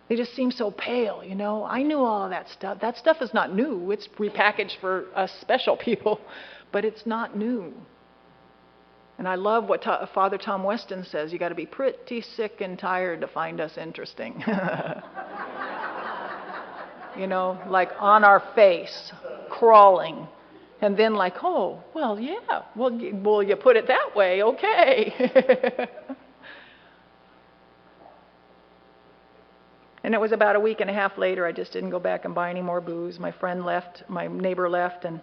They just seem so pale, you know. I knew all of that stuff. That stuff is not new. It's repackaged for us special people, but it's not new. And I love what Father Tom Weston says. You got to be pretty sick and tired to find us interesting. You know, like on our face, crawling. And then like, oh, well, yeah, well, you put it that way, okay. And it was about a week and a half later, I just didn't go back and buy any more booze. My friend left, my neighbor left, and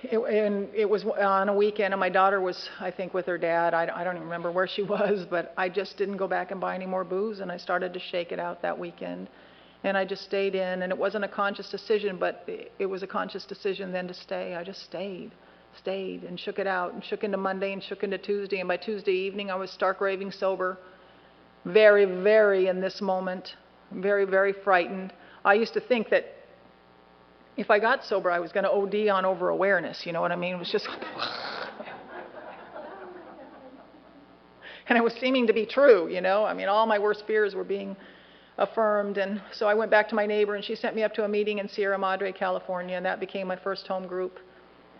it was on a weekend, and my daughter was, I think, with her dad. I don't even remember where she was, but I just didn't go back and buy any more booze, and I started to shake it out that weekend. And I just stayed in, and it wasn't a conscious decision, but it was a conscious decision then to stay. I just stayed, and shook it out, and shook into Monday, and shook into Tuesday, and by Tuesday evening I was stark raving sober, very, very in this moment, very, very frightened. I used to think that if I got sober, I was going to OD on over-awareness, you know what I mean? It was just and it was seeming to be true, you know? I mean, all my worst fears were being affirmed. And so I went back to my neighbor, and she sent me up to a meeting in Sierra Madre, California, and that became my first home group.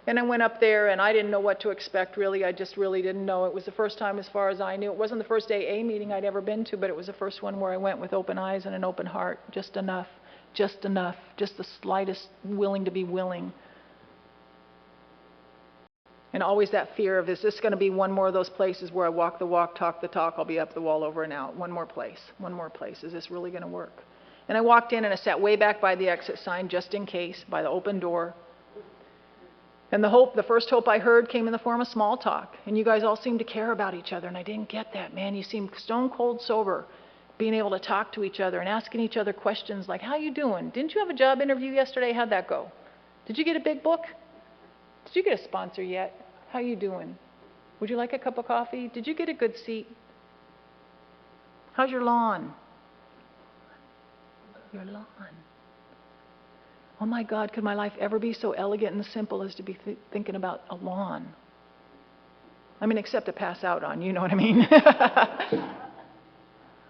And I went up there, and I didn't know what to expect, really. I just really didn't know. It was the first time, as far as I knew. It wasn't the first AA meeting I'd ever been to, but it was the first one where I went with open eyes and an open heart. Just enough, just the slightest willing to be willing. And always that fear of, is this going to be one more of those places where I walk the walk, talk the talk, I'll be up the wall, over and out. One more place, is this really going to work? And I walked in, and I sat way back by the exit sign, just in case, by the open door. And the first hope I heard came in the form of small talk. And you guys all seemed to care about each other, and I didn't get that, man. You seemed stone cold sober, being able to talk to each other and asking each other questions like, how you doing? Didn't you have a job interview yesterday? How'd that go? Did you get a big book? Did you get a sponsor yet? How you doing? Would you like a cup of coffee? Did you get a good seat? How's your lawn? Your lawn. Oh my God, could my life ever be so elegant and simple as to be thinking about a lawn? I mean, except to pass out on, you know what I mean? I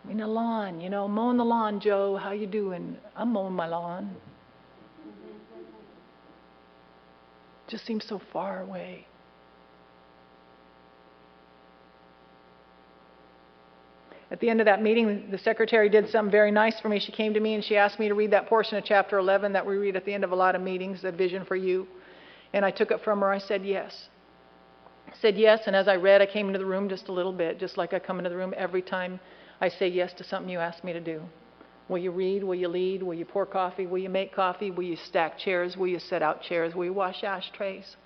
mean, a lawn, you know, mowing the lawn, Joe, how you doing? I'm mowing my lawn. Just seems so far away. At the end of that meeting, the secretary did something very nice for me. She came to me and she asked me to read that portion of chapter 11 that we read at the end of a lot of meetings, the vision for you. And I took it from her. I said yes. I said yes, and as I read, I came into the room just a little bit, just like I come into the room every time I say yes to something you ask me to do. Will you read? Will you lead? Will you pour coffee? Will you make coffee? Will you stack chairs? Will you set out chairs? Will you wash ashtrays?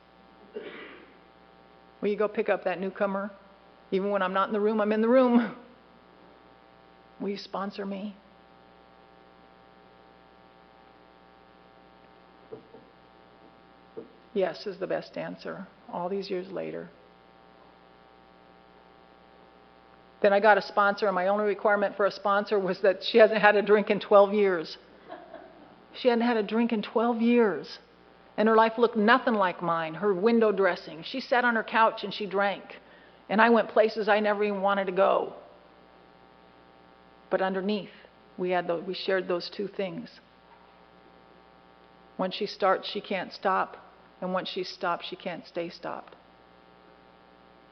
Will you go pick up that newcomer? Even when I'm not in the room, I'm in the room. Will you sponsor me? Yes is the best answer, all these years later. Then I got a sponsor, and my only requirement for a sponsor was that she hasn't had a drink in 12 years. She hadn't had a drink in 12 years. And her life looked nothing like mine, her window dressing. She sat on her couch and she drank. And I went places I never even wanted to go. But underneath, we shared those two things. Once she starts, she can't stop. And once she stops, she can't stay stopped.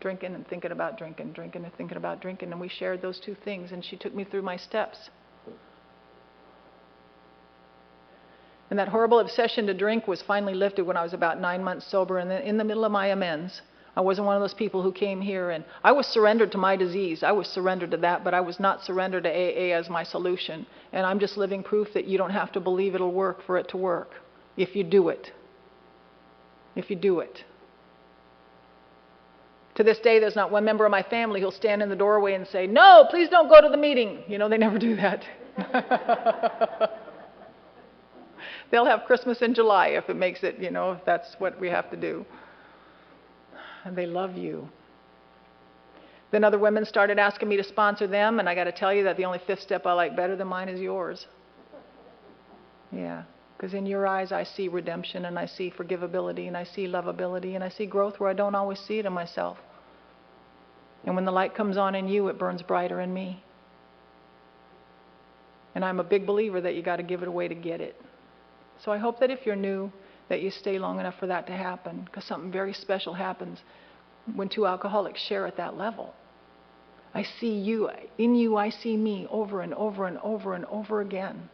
Drinking and thinking about drinking, drinking and thinking about drinking. And we shared those two things, and she took me through my steps. And that horrible obsession to drink was finally lifted when I was about 9 months sober, and then in the middle of my amends. I wasn't one of those people who came here, and I was surrendered to my disease. I was surrendered to that, but I was not surrendered to AA as my solution. And I'm just living proof that you don't have to believe it'll work for it to work, if you do it. If you do it. To this day, there's not one member of my family who'll stand in the doorway and say, no, please don't go to the meeting. You know, they never do that. They'll have Christmas in July if it makes it, you know, if that's what we have to do. And they love you. Then other women started asking me to sponsor them, and I got to tell you that the only fifth step I like better than mine is yours. Yeah, because in your eyes I see redemption, and I see forgivability, and I see lovability, and I see growth where I don't always see it in myself. And when the light comes on in you, it burns brighter in me. And I'm a big believer that you got to give it away to get it. So I hope that if you're new, that you stay long enough for that to happen, because something very special happens when two alcoholics share at that level. I see you, in you I see me over and over and over and over again.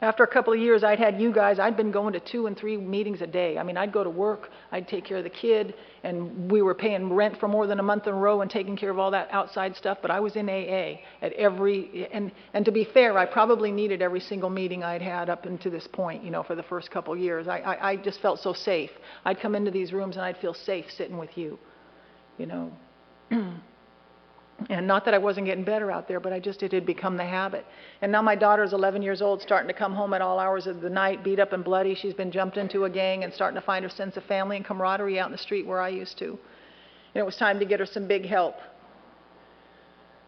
After a couple of years, I'd had you guys, I'd been going to 2 and 3 meetings a day. I mean, I'd go to work, I'd take care of the kid, and we were paying rent for more than a month in a row and taking care of all that outside stuff, but I was in AA at every, and to be fair, I probably needed every single meeting I'd had up until this point, you know, for the first couple of years. I just felt so safe. I'd come into these rooms and I'd feel safe sitting with you, you know. And not that I wasn't getting better out there, but it had become the habit. And now my daughter's 11 years old, starting to come home at all hours of the night, beat up and bloody. She's been jumped into a gang and starting to find her sense of family and camaraderie out in the street where I used to. And it was time to get her some big help.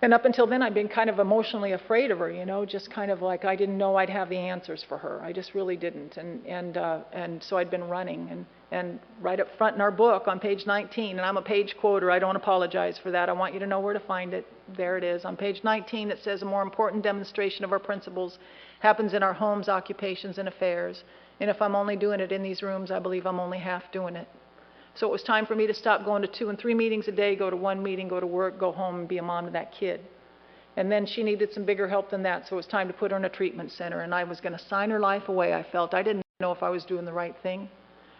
And up until then, I'd been kind of emotionally afraid of her, you know, just kind of like I didn't know I'd have the answers for her. I just really didn't. And so I'd been running. And right up front in our book on page 19, and I'm a page quoter, I don't apologize for that. I want you to know where to find it. There it is. On page 19, it says, a more important demonstration of our principles happens in our homes, occupations, and affairs. And if I'm only doing it in these rooms, I believe I'm only half doing it. So it was time for me to stop going to 2 and 3 meetings a day, go to 1 meeting, go to work, go home, and be a mom to that kid. And then she needed some bigger help than that, so it was time to put her in a treatment center, and I was going to sign her life away, I felt. I didn't know if I was doing the right thing.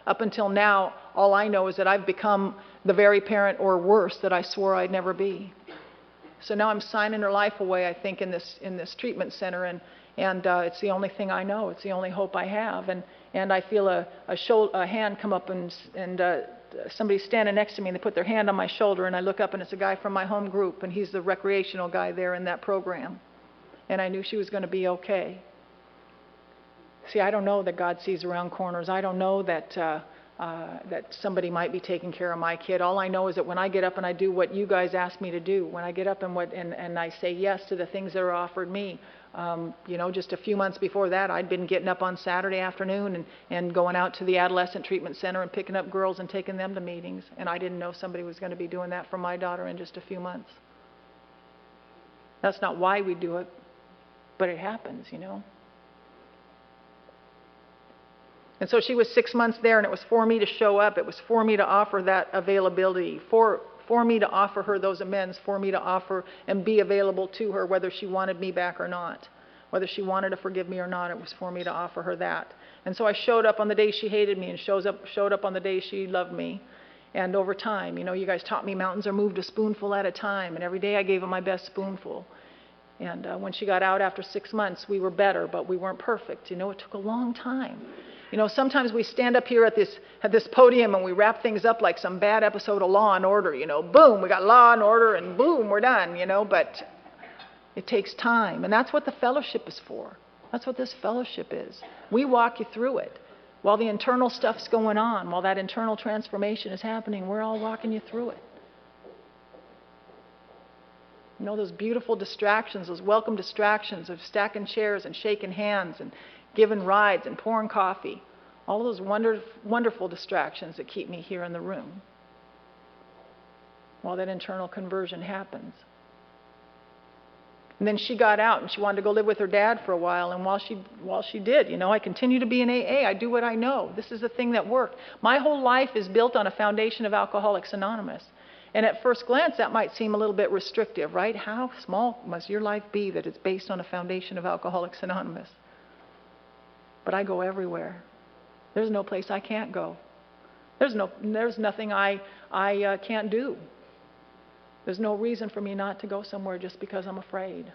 Up until now, all I know is that I've become the very parent, or worse, that I swore I'd never be. So now I'm signing her life away, I think, in this treatment center, and it's the only thing I know. It's the only hope I have. And I feel a hand come up, and somebody's standing next to me, and they put their hand on my shoulder, and I look up, and it's a guy from my home group, and he's the recreational guy there in that program. And I knew she was going to be okay. See, I don't know that God sees around corners. I don't know that somebody might be taking care of my kid. All I know is that when I get up and I do what you guys ask me to do, when I get up and I say yes to the things that are offered me, you know, just a few months before that, I'd been getting up on Saturday afternoon and going out to the adolescent treatment center and picking up girls and taking them to meetings. And I didn't know somebody was going to be doing that for my daughter in just a few months. That's not why we do it, but it happens, you know. And so she was 6 months there, and it was for me to show up. It was for me to offer that availability, for me to offer her those amends, for me to offer and be available to her, whether she wanted me back or not, whether she wanted to forgive me or not. It was for me to offer her that. And so I showed up on the days she hated me, and showed up on the days she loved me. And over time, you know, you guys taught me mountains are moved a spoonful at a time, and every day I gave her my best spoonful. And when she got out after 6 months, we were better, but we weren't perfect. You know, it took a long time. You know, sometimes we stand up here at this podium and we wrap things up like some bad episode of Law and Order, you know. Boom, we got Law and Order, and boom, we're done, you know. But it takes time, and that's what the fellowship is for. That's what this fellowship is. We walk you through it. While the internal stuff's going on, while that internal transformation is happening, we're all walking you through it. You know, those beautiful distractions, those welcome distractions of stacking chairs and shaking hands and giving rides and pouring coffee. All those wonderful distractions that keep me here in the room while that internal conversion happens. And then she got out and she wanted to go live with her dad for a while, and while she did, you know, I continue to be in AA. I do what I know. This is the thing that worked. My whole life is built on a foundation of Alcoholics Anonymous. And at first glance, that might seem a little bit restrictive, right? How small must your life be that it's based on a foundation of Alcoholics Anonymous? But I go everywhere. There's no place I can't go. There's nothing I can't do. There's no reason for me not to go somewhere just because I'm afraid.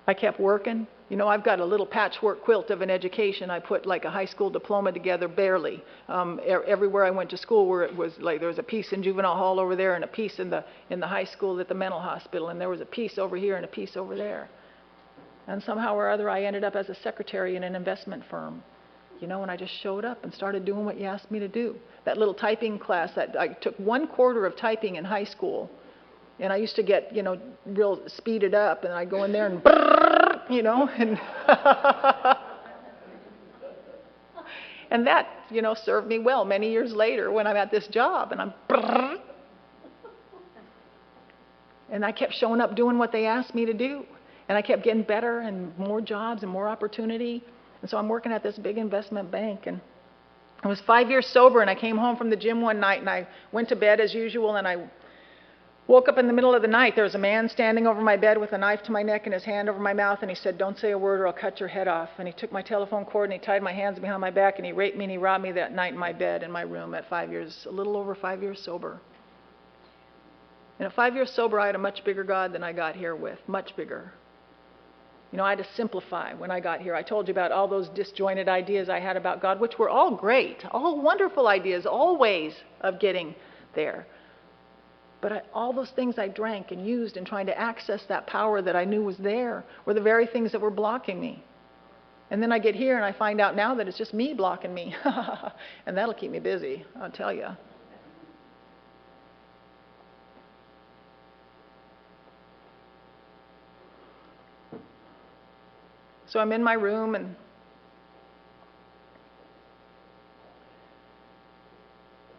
I kept working. You know, I've got a little patchwork quilt of an education. I put like a high school diploma together barely. Everywhere I went to school, where it was like there was a piece in juvenile hall over there, and a piece in the high school at the mental hospital, and there was a piece over here and a piece over there. And somehow or other, I ended up as a secretary in an investment firm. You know, and I just showed up and started doing what you asked me to do. That little typing class, that I took 1/4 of typing in high school, and I used to get, you know, real speeded up, and I'd go in there and brrr, you know, and and that, you know, served me well many years later when I'm at this job and I'm brrr, and I kept showing up doing what they asked me to do, and I kept getting better and more jobs and more opportunity. And so I'm working at this big investment bank, and I was 5 years sober, and I came home from the gym one night, and I went to bed as usual, and I woke up in the middle of the night. There was a man standing over my bed with a knife to my neck and his hand over my mouth, and he said, "Don't say a word or I'll cut your head off." And he took my telephone cord and he tied my hands behind my back, and he raped me and he robbed me that night in my bed in my room at 5 years, a little over 5 years sober. And at 5 years sober, I had a much bigger God than I got here with, much bigger. You know, I had to simplify when I got here. I told you about all those disjointed ideas I had about God, which were all great, all wonderful ideas, all ways of getting there. But all those things I drank and used in trying to access that power that I knew was there were the very things that were blocking me. And then I get here and I find out now that it's just me blocking me. And that'll keep me busy, I'll tell you. So I'm in my room, and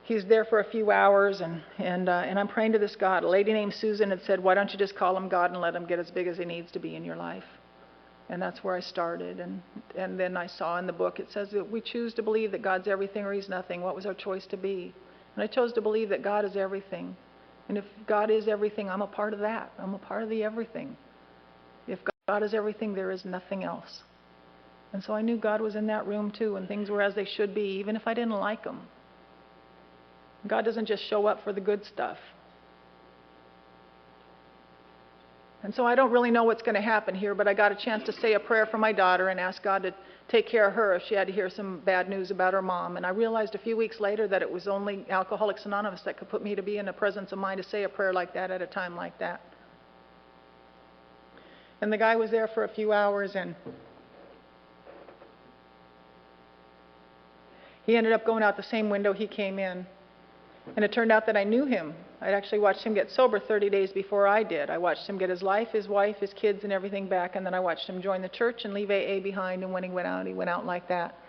he's there for a few hours, and I'm praying to this God. A lady named Susan had said, why don't you just call him God and let him get as big as he needs to be in your life? And that's where I started. And then I saw in the book, it says that we choose to believe that God's everything or he's nothing. What was our choice to be? And I chose to believe that God is everything. And if God is everything, I'm a part of that. I'm a part of the everything. If God is everything, there is nothing else. And so I knew God was in that room too, and things were as they should be, even if I didn't like them. God doesn't just show up for the good stuff. And so I don't really know what's going to happen here, but I got a chance to say a prayer for my daughter and ask God to take care of her if she had to hear some bad news about her mom. And I realized a few weeks later that it was only Alcoholics Anonymous that could put me to be in the presence of mind to say a prayer like that at a time like that. And the guy was there for a few hours, and he ended up going out the same window he came in. And it turned out that I knew him. I'd actually watched him get sober 30 days before I did. I watched him get his life, his wife, his kids, and everything back, and then I watched him join the church and leave AA behind, and when he went out like that.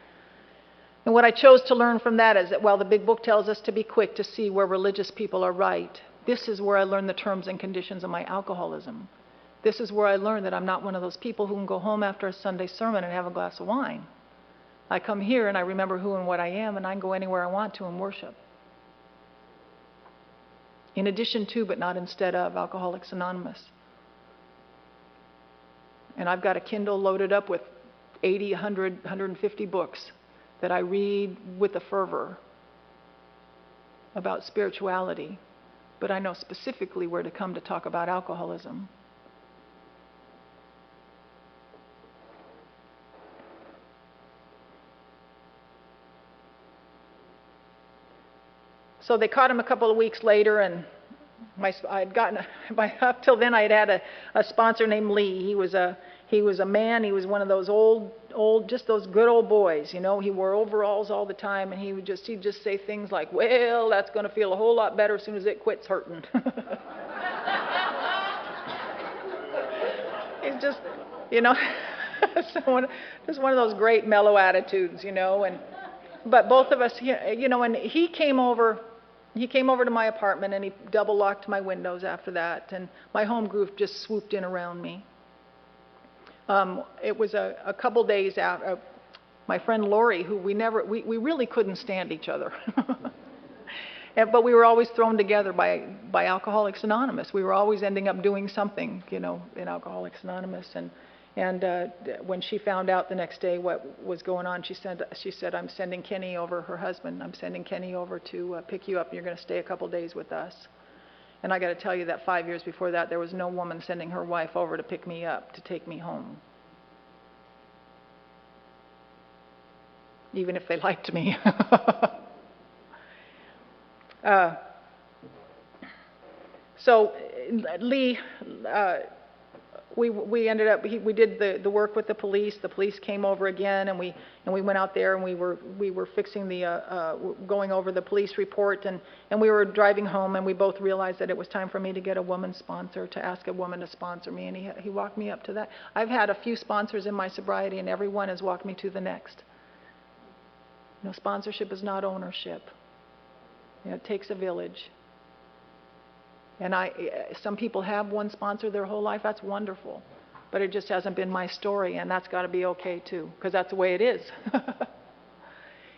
And what I chose to learn from that is that while the big book tells us to be quick to see where religious people are right, this is where I learned the terms and conditions of my alcoholism. This is where I learned that I'm not one of those people who can go home after a Sunday sermon and have a glass of wine. I come here and I remember who and what I am, and I can go anywhere I want to and worship. In addition to, but not instead of, Alcoholics Anonymous. And I've got a Kindle loaded up with 80, 100, 150 books that I read with a fervor about spirituality, but I know specifically where to come to talk about alcoholism. So they caught him a couple of weeks later, and up till then I had had a sponsor named Lee. He was a man. He was one of those old, just those good old boys, you know. He wore overalls all the time, and he'd just say things like, "Well, that's going to feel a whole lot better as soon as it quits hurting." He's just, you know, just one of those great mellow attitudes, you know. But both of us, you know, and he came over to my apartment, and he double locked my windows after that, and my home group just swooped in around me. It was a couple days after, my friend Lori, who we really couldn't stand each other. But we were always thrown together by Alcoholics Anonymous. We were always ending up doing something, you know, in Alcoholics Anonymous. And when she found out the next day what was going on, she said, "I'm sending Kenny over," her husband, "I'm sending Kenny over to pick you up. You're going to stay a couple days with us." And I got to tell you that 5 years before that, there was no woman sending her wife over to pick me up, to take me home. Even if they liked me. So Lee, we ended up, we did the work with the police. The police came over again, and we went out there, and we were fixing going over the police report, and we were driving home, and we both realized that it was time for me to get a woman sponsor, to ask a woman to sponsor me, and he walked me up to that. I've had a few sponsors in my sobriety, and every one has walked me to the next. You know, sponsorship is not ownership. You know, it takes a village. And some people have one sponsor their whole life. That's wonderful. But it just hasn't been my story, and that's got to be okay too, because that's the way it is.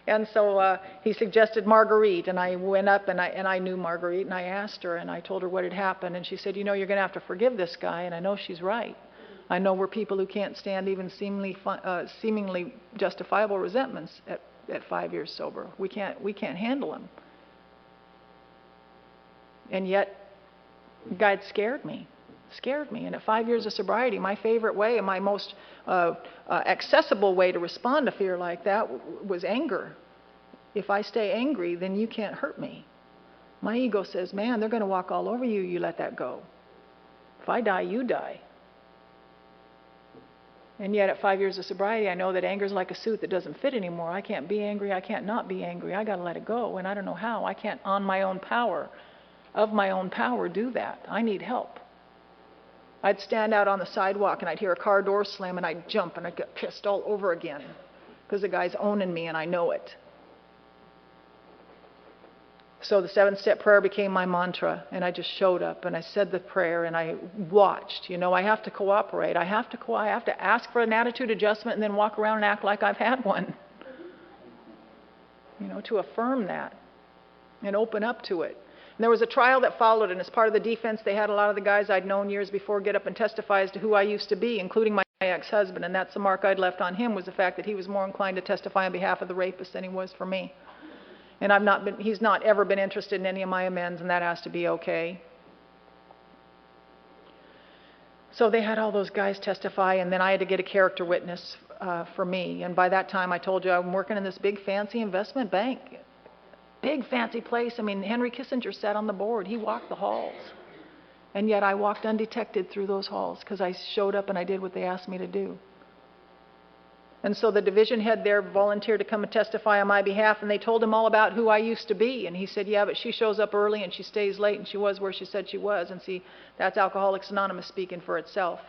And so he suggested Marguerite, and I went up, and I knew Marguerite, and I asked her, and I told her what had happened, and she said, "You know, you're going to have to forgive this guy," and I know she's right. I know we're people who can't stand even seemingly justifiable resentments at 5 years sober. We can't handle them. And yet, God scared me. And at 5 years of sobriety, my favorite way and my most accessible way to respond to fear like that was anger. If I stay angry, then you can't hurt me. My ego says, "Man, they're going to walk all over you. You let that go. If I die, you die." And yet at 5 years of sobriety, I know that anger is like a suit that doesn't fit anymore. I can't be angry. I can't not be angry. I got to let it go, and I don't know how. I can't, on my own power, of my own power, do that. I need help. I'd stand out on the sidewalk and I'd hear a car door slam and I'd jump and I'd get pissed all over again because the guy's owning me and I know it. So the 7-step prayer became my mantra, and I just showed up and I said the prayer and I watched. I have to cooperate. I have to ask for an attitude adjustment and then walk around and act like I've had one. To affirm that and open up to it. And there was a trial that followed, and as part of the defense, they had a lot of the guys I'd known years before get up and testify as to who I used to be, including my ex-husband, and that's the mark I'd left on him, was the fact that he was more inclined to testify on behalf of the rapist than he was for me. And he's not ever been interested in any of my amends, and that has to be okay. So they had all those guys testify, and then I had to get a character witness for me. And by that time, I told you I'm working in this big fancy investment bank. Big fancy place. I mean, Henry Kissinger sat on the board. He walked the halls. And yet I walked undetected through those halls because I showed up and I did what they asked me to do. And so the division head there volunteered to come and testify on my behalf, and they told him all about who I used to be. And he said, yeah, but she shows up early and she stays late, and she was where she said she was. And see, that's Alcoholics Anonymous speaking for itself.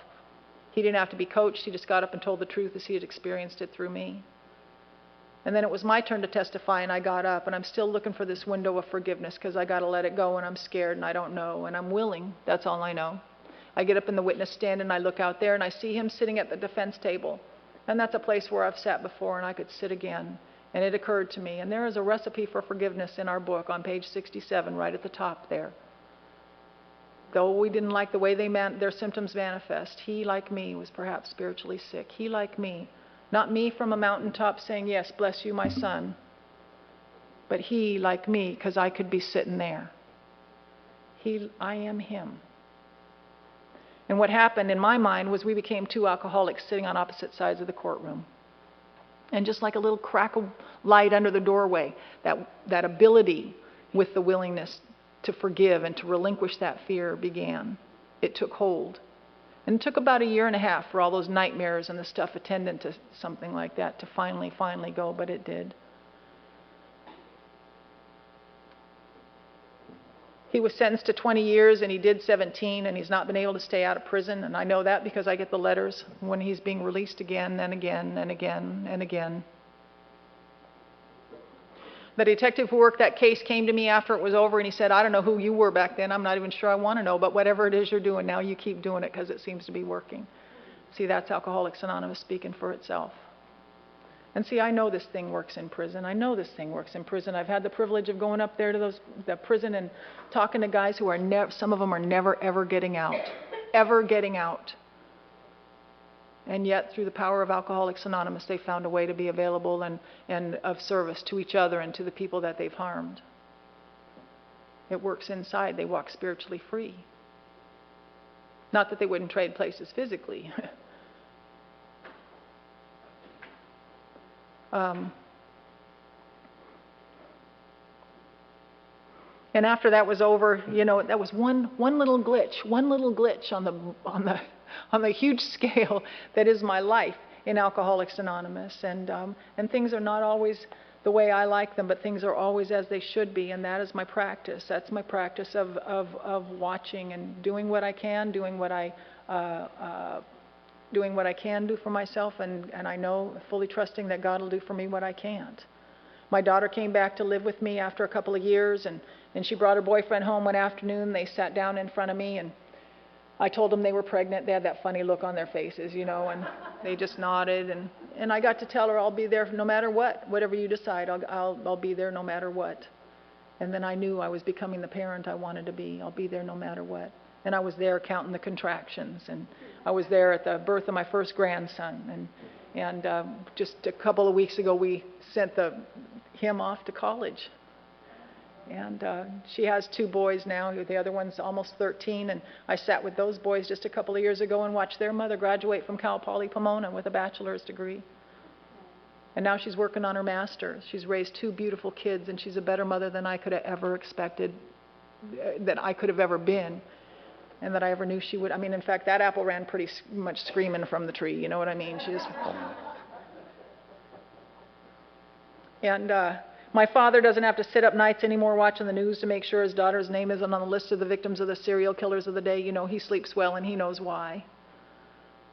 He didn't have to be coached. He just got up and told the truth as he had experienced it through me. And then it was my turn to testify, and I got up, and I'm still looking for this window of forgiveness because I got to let it go, and I'm scared, and I don't know, and I'm willing. That's all I know. I get up in the witness stand, and I look out there, and I see him sitting at the defense table. And that's a place where I've sat before, and I could sit again. And it occurred to me, and there is a recipe for forgiveness in our book on page 67, right at the top there. Though we didn't like the way their symptoms manifest, he, like me, was perhaps spiritually sick. He, like me, not me from a mountaintop saying, yes, bless you, my son, but he, like me, because I could be sitting there. I am him. And what happened in my mind was we became two alcoholics sitting on opposite sides of the courtroom. And just like a little crack of light under the doorway, that ability with the willingness to forgive and to relinquish that fear began. It took hold. And it took about 1.5 years for all those nightmares and the stuff attendant to something like that to finally go, but it did. He was sentenced to 20 years and he did 17, and he's not been able to stay out of prison. And I know that because I get the letters when he's being released again and again and again and again. The detective who worked that case came to me after it was over and he said, I don't know who you were back then. I'm not even sure I want to know, but whatever it is you're doing now, you keep doing it because it seems to be working. See, that's Alcoholics Anonymous speaking for itself. And see, I know this thing works in prison. I know this thing works in prison. I've had the privilege of going up there to the prison and talking to guys who are some of them are never, ever getting out. Ever getting out. And yet, through the power of Alcoholics Anonymous, they found a way to be available and of service to each other and to the people that they've harmed. It works inside. They walk spiritually free. Not that they wouldn't trade places physically. And after that was over, that was one little glitch on the huge scale that is my life in Alcoholics Anonymous. And things are not always the way I like them, but things are always as they should be, and that is my practice. That's my practice of watching and doing what I can, doing what I can do for myself, and I know, fully trusting that God will do for me what I can't. My daughter came back to live with me after a couple of years, and she brought her boyfriend home one afternoon. They sat down in front of me, and I told them they were pregnant. They had that funny look on their faces, and they just nodded, and I got to tell her, I'll be there no matter what. Whatever you decide, I'll be there no matter what. And then I knew I was becoming the parent I wanted to be. I'll be there no matter what. And I was there counting the contractions, and I was there at the birth of my first grandson, and just a couple of weeks ago we sent him off to college. And she has 2 boys now. The other one's almost 13, and I sat with those boys just a couple of years ago and watched their mother graduate from Cal Poly Pomona with a bachelor's degree. And now she's working on her master's. She's raised 2 beautiful kids, and she's a better mother than I could have ever expected, that I could have ever been, and that I ever knew she would. I mean, in fact, that apple ran pretty much screaming from the tree, you know what I mean? She just... And My father doesn't have to sit up nights anymore watching the news to make sure his daughter's name isn't on the list of the victims of the serial killers of the day. You know, he sleeps well and he knows why.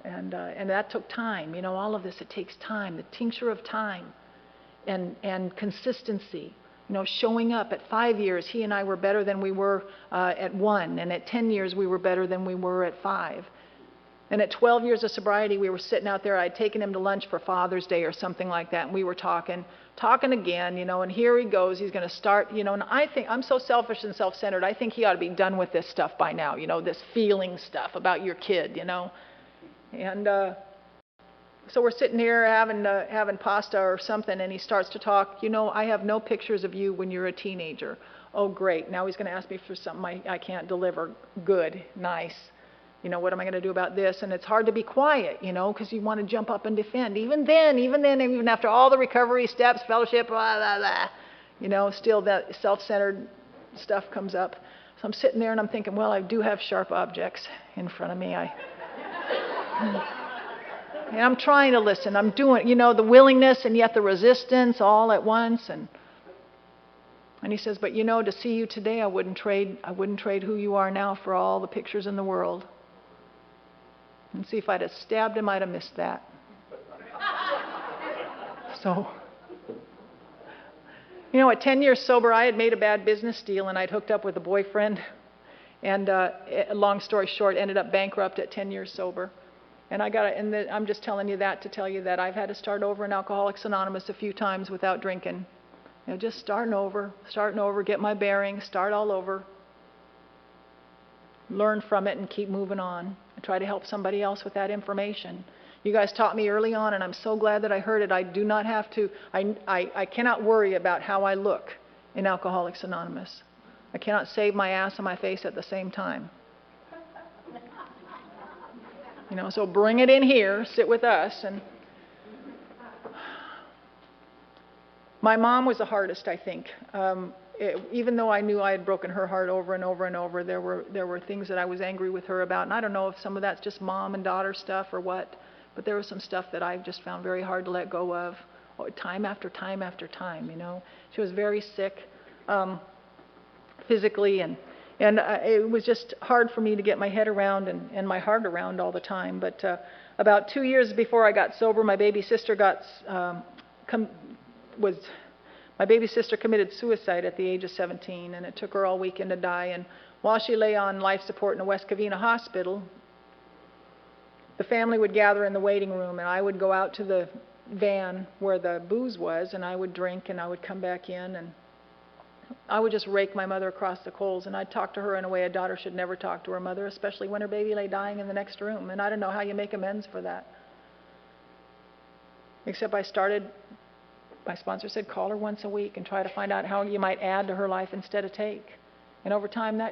And that took time. You know, all of this, it takes time, the tincture of time and consistency. You know, showing up at 5 years, he and I were better than we were at 1. And at 10 years, we were better than we were at 5. And at 12 years of sobriety, we were sitting out there. I'd taken him to lunch for Father's Day or something like that. And we were talking again, you know, and here he goes. He's going to start, you know, and I think I'm so selfish and self-centered. I think he ought to be done with this stuff by now, you know, this feeling stuff about your kid, you know. And so we're sitting here having pasta or something, and he starts to talk. You know, I have no pictures of you when you're a teenager. Oh, great. Now he's going to ask me for something I can't deliver. Good. Nice. You know, what am I going to do about this? And it's hard to be quiet, you know, because you want to jump up and defend. Even after all the recovery steps, fellowship, blah, blah, blah, you know, still that self-centered stuff comes up. So I'm sitting there and I'm thinking, well, I do have sharp objects in front of me. And I'm trying to listen. I'm doing, you know, the willingness and yet the resistance all at once. And he says, but you know, to see you today, I wouldn't trade who you are now for all the pictures in the world. And see, if I'd have stabbed him, I'd have missed that. So, you know, at 10 years sober, I had made a bad business deal, and I'd hooked up with a boyfriend. And long story short, ended up bankrupt at 10 years sober. And I'm just telling you that to tell you that I've had to start over in Alcoholics Anonymous a few times without drinking. You know, just starting over, get my bearings, start all over. Learn from it and keep moving on. And try to help somebody else with that information. You guys taught me early on, and I'm so glad that I heard it. I do not have to, I cannot worry about how I look in Alcoholics Anonymous. I cannot save my ass and my face at the same time. You know, so bring it in here, sit with us. And my mom was the hardest, I think. Even though I knew I had broken her heart over and over and over, there were things that I was angry with her about. And I don't know if some of that's just mom and daughter stuff or what, but there was some stuff that I just found very hard to let go of, time after time after time, you know. She was very sick physically, and it was just hard for me to get my head around and my heart around all the time. But about 2 years before I got sober, my baby sister committed suicide at the age of 17, and it took her all weekend to die. And while she lay on life support in a West Covina hospital, the family would gather in the waiting room, and I would go out to the van where the booze was, and I would drink, and I would come back in, and I would just rake my mother across the coals, and I'd talk to her in a way a daughter should never talk to her mother, especially when her baby lay dying in the next room. And I don't know how you make amends for that. Except my sponsor said, call her once a week and try to find out how you might add to her life instead of take. And over time,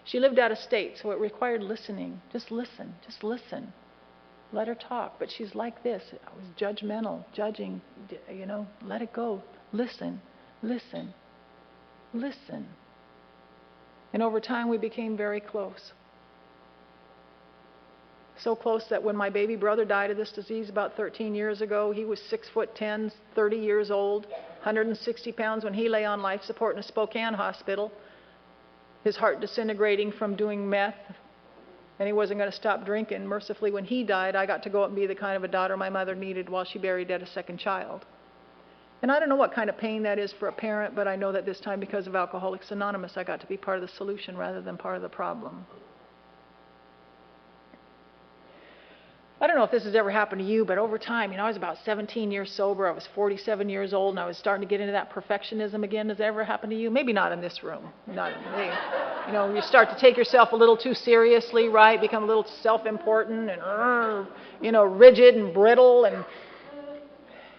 she lived out of state, so it required listening. Just listen. Let her talk. But she's like this. I was judgmental, judging, you know, let it go. Listen. And over time, we became very close. So close that when my baby brother died of this disease about 13 years ago, he was 6'10", 30 years old, 160 pounds when he lay on life support in a Spokane hospital, his heart disintegrating from doing meth, and he wasn't going to stop drinking. Mercifully, when he died, I got to go up and be the kind of a daughter my mother needed while she buried a second child. And I don't know what kind of pain that is for a parent, but I know that this time, because of Alcoholics Anonymous, I got to be part of the solution rather than part of the problem. I don't know if this has ever happened to you, but over time, you know, I was about 17 years sober. I was 47 years old, and I was starting to get into that perfectionism again. Has that ever happened to you? Maybe not in this room. Not in me. You know, you start to take yourself a little too seriously, right? Become a little self-important and, you know, rigid and brittle and,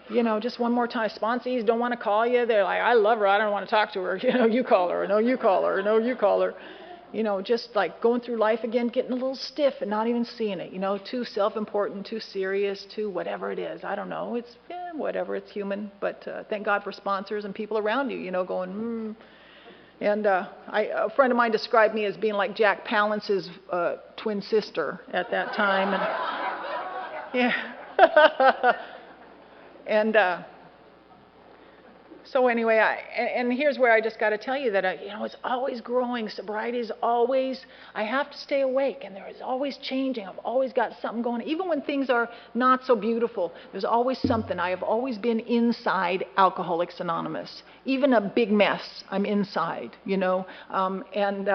you know, just one more time. Sponsees don't want to call you. They're like, I love her. I don't want to talk to her. You know, you call her. No, you call her. No, you call her. You know, just like going through life again, getting a little stiff and not even seeing it. You know, too self-important, too serious, too whatever it is. I don't know. It's whatever. It's human. But thank God for sponsors and people around you, you know, going, And a friend of mine described me as being like Jack Palance's twin sister at that time. And, yeah. And So anyway, and here's where I just got to tell you that, it's always growing. Sobriety is always, I have to stay awake, and there is always changing. I've always got something going. Even when things are not so beautiful, there's always something. I have always been inside Alcoholics Anonymous. Even a big mess, I'm inside, and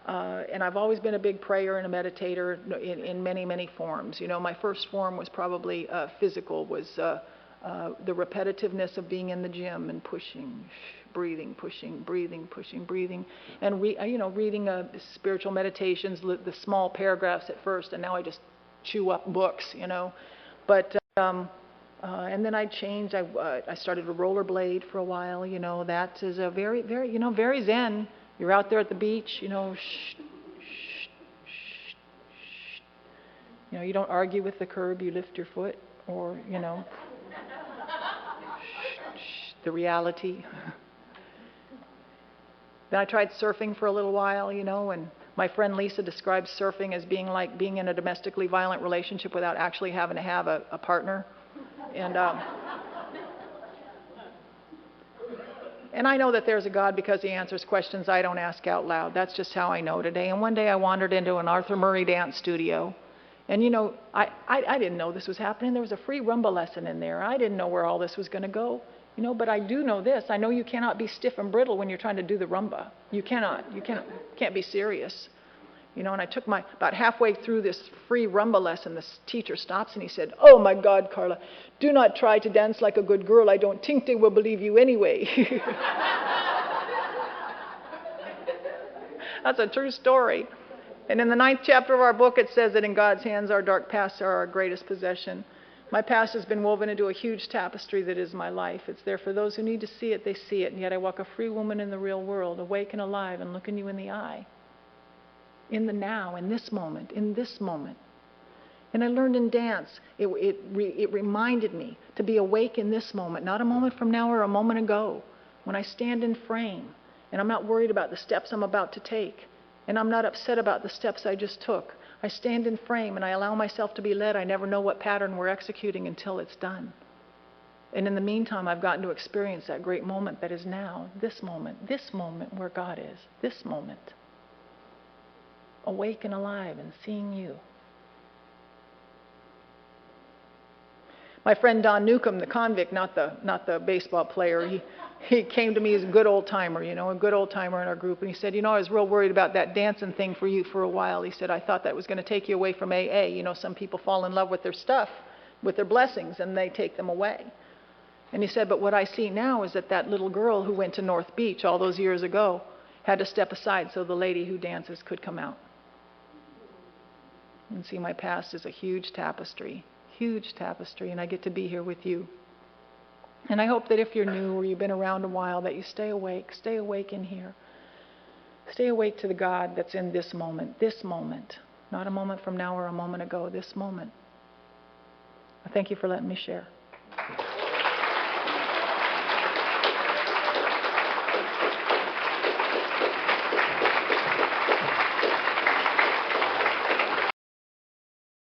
I've always been a big prayer and a meditator in many, many forms. My first form was probably physical, was the repetitiveness of being in the gym and pushing, breathing, pushing, breathing, pushing, breathing, and reading spiritual meditations, the small paragraphs at first, and now I just chew up books, But and then I changed. I started to rollerblade for a while. That is a very, very, very zen. You're out there at the beach, shh, shh, shh, shh. You don't argue with the curb. You lift your foot, or the reality. Then I tried surfing for a little while, and my friend Lisa describes surfing as being like being in a domestically violent relationship without actually having to have a partner. And I know that there's a God because he answers questions I don't ask out loud. That's just how I know today. And one day I wandered into an Arthur Murray dance studio. And I didn't know this was happening. There was a free rumba lesson in there. I didn't know where all this was going to go. But I do know this. I know you cannot be stiff and brittle when you're trying to do the rumba. You cannot. You can't be serious. And I took about halfway through this free rumba lesson, this teacher stops and he said, "Oh my God, Carla, do not try to dance like a good girl. I don't think they will believe you anyway." That's a true story. And in the 9th chapter of our book, it says that in God's hands, our dark pasts are our greatest possession. My past has been woven into a huge tapestry that is my life. It's there for those who need to see it, they see it. And yet I walk a free woman in the real world, awake and alive and looking you in the eye. In the now, in this moment, in this moment. And I learned in dance, it reminded me to be awake in this moment, not a moment from now or a moment ago, when I stand in frame and I'm not worried about the steps I'm about to take, and I'm not upset about the steps I just took. I stand in frame and I allow myself to be led. I never know what pattern we're executing until it's done. And in the meantime, I've gotten to experience that great moment that is now, this moment where God is, this moment. Awake and alive and seeing you. My friend Don Newcomb, the convict, not the baseball player, he came to me as a good old timer, a good old timer in our group, and he said, I was real worried about that dancing thing for you for a while. He said, I thought that was going to take you away from AA. Some people fall in love with their stuff, with their blessings, and they take them away. And he said, but what I see now is that little girl who went to North Beach all those years ago had to step aside so the lady who dances could come out. And see, my past is a huge tapestry, and I get to be here with you. And I hope that if you're new or you've been around a while, that you stay awake in here. Stay awake to the God that's in this moment, not a moment from now or a moment ago, this moment. I thank you for letting me share.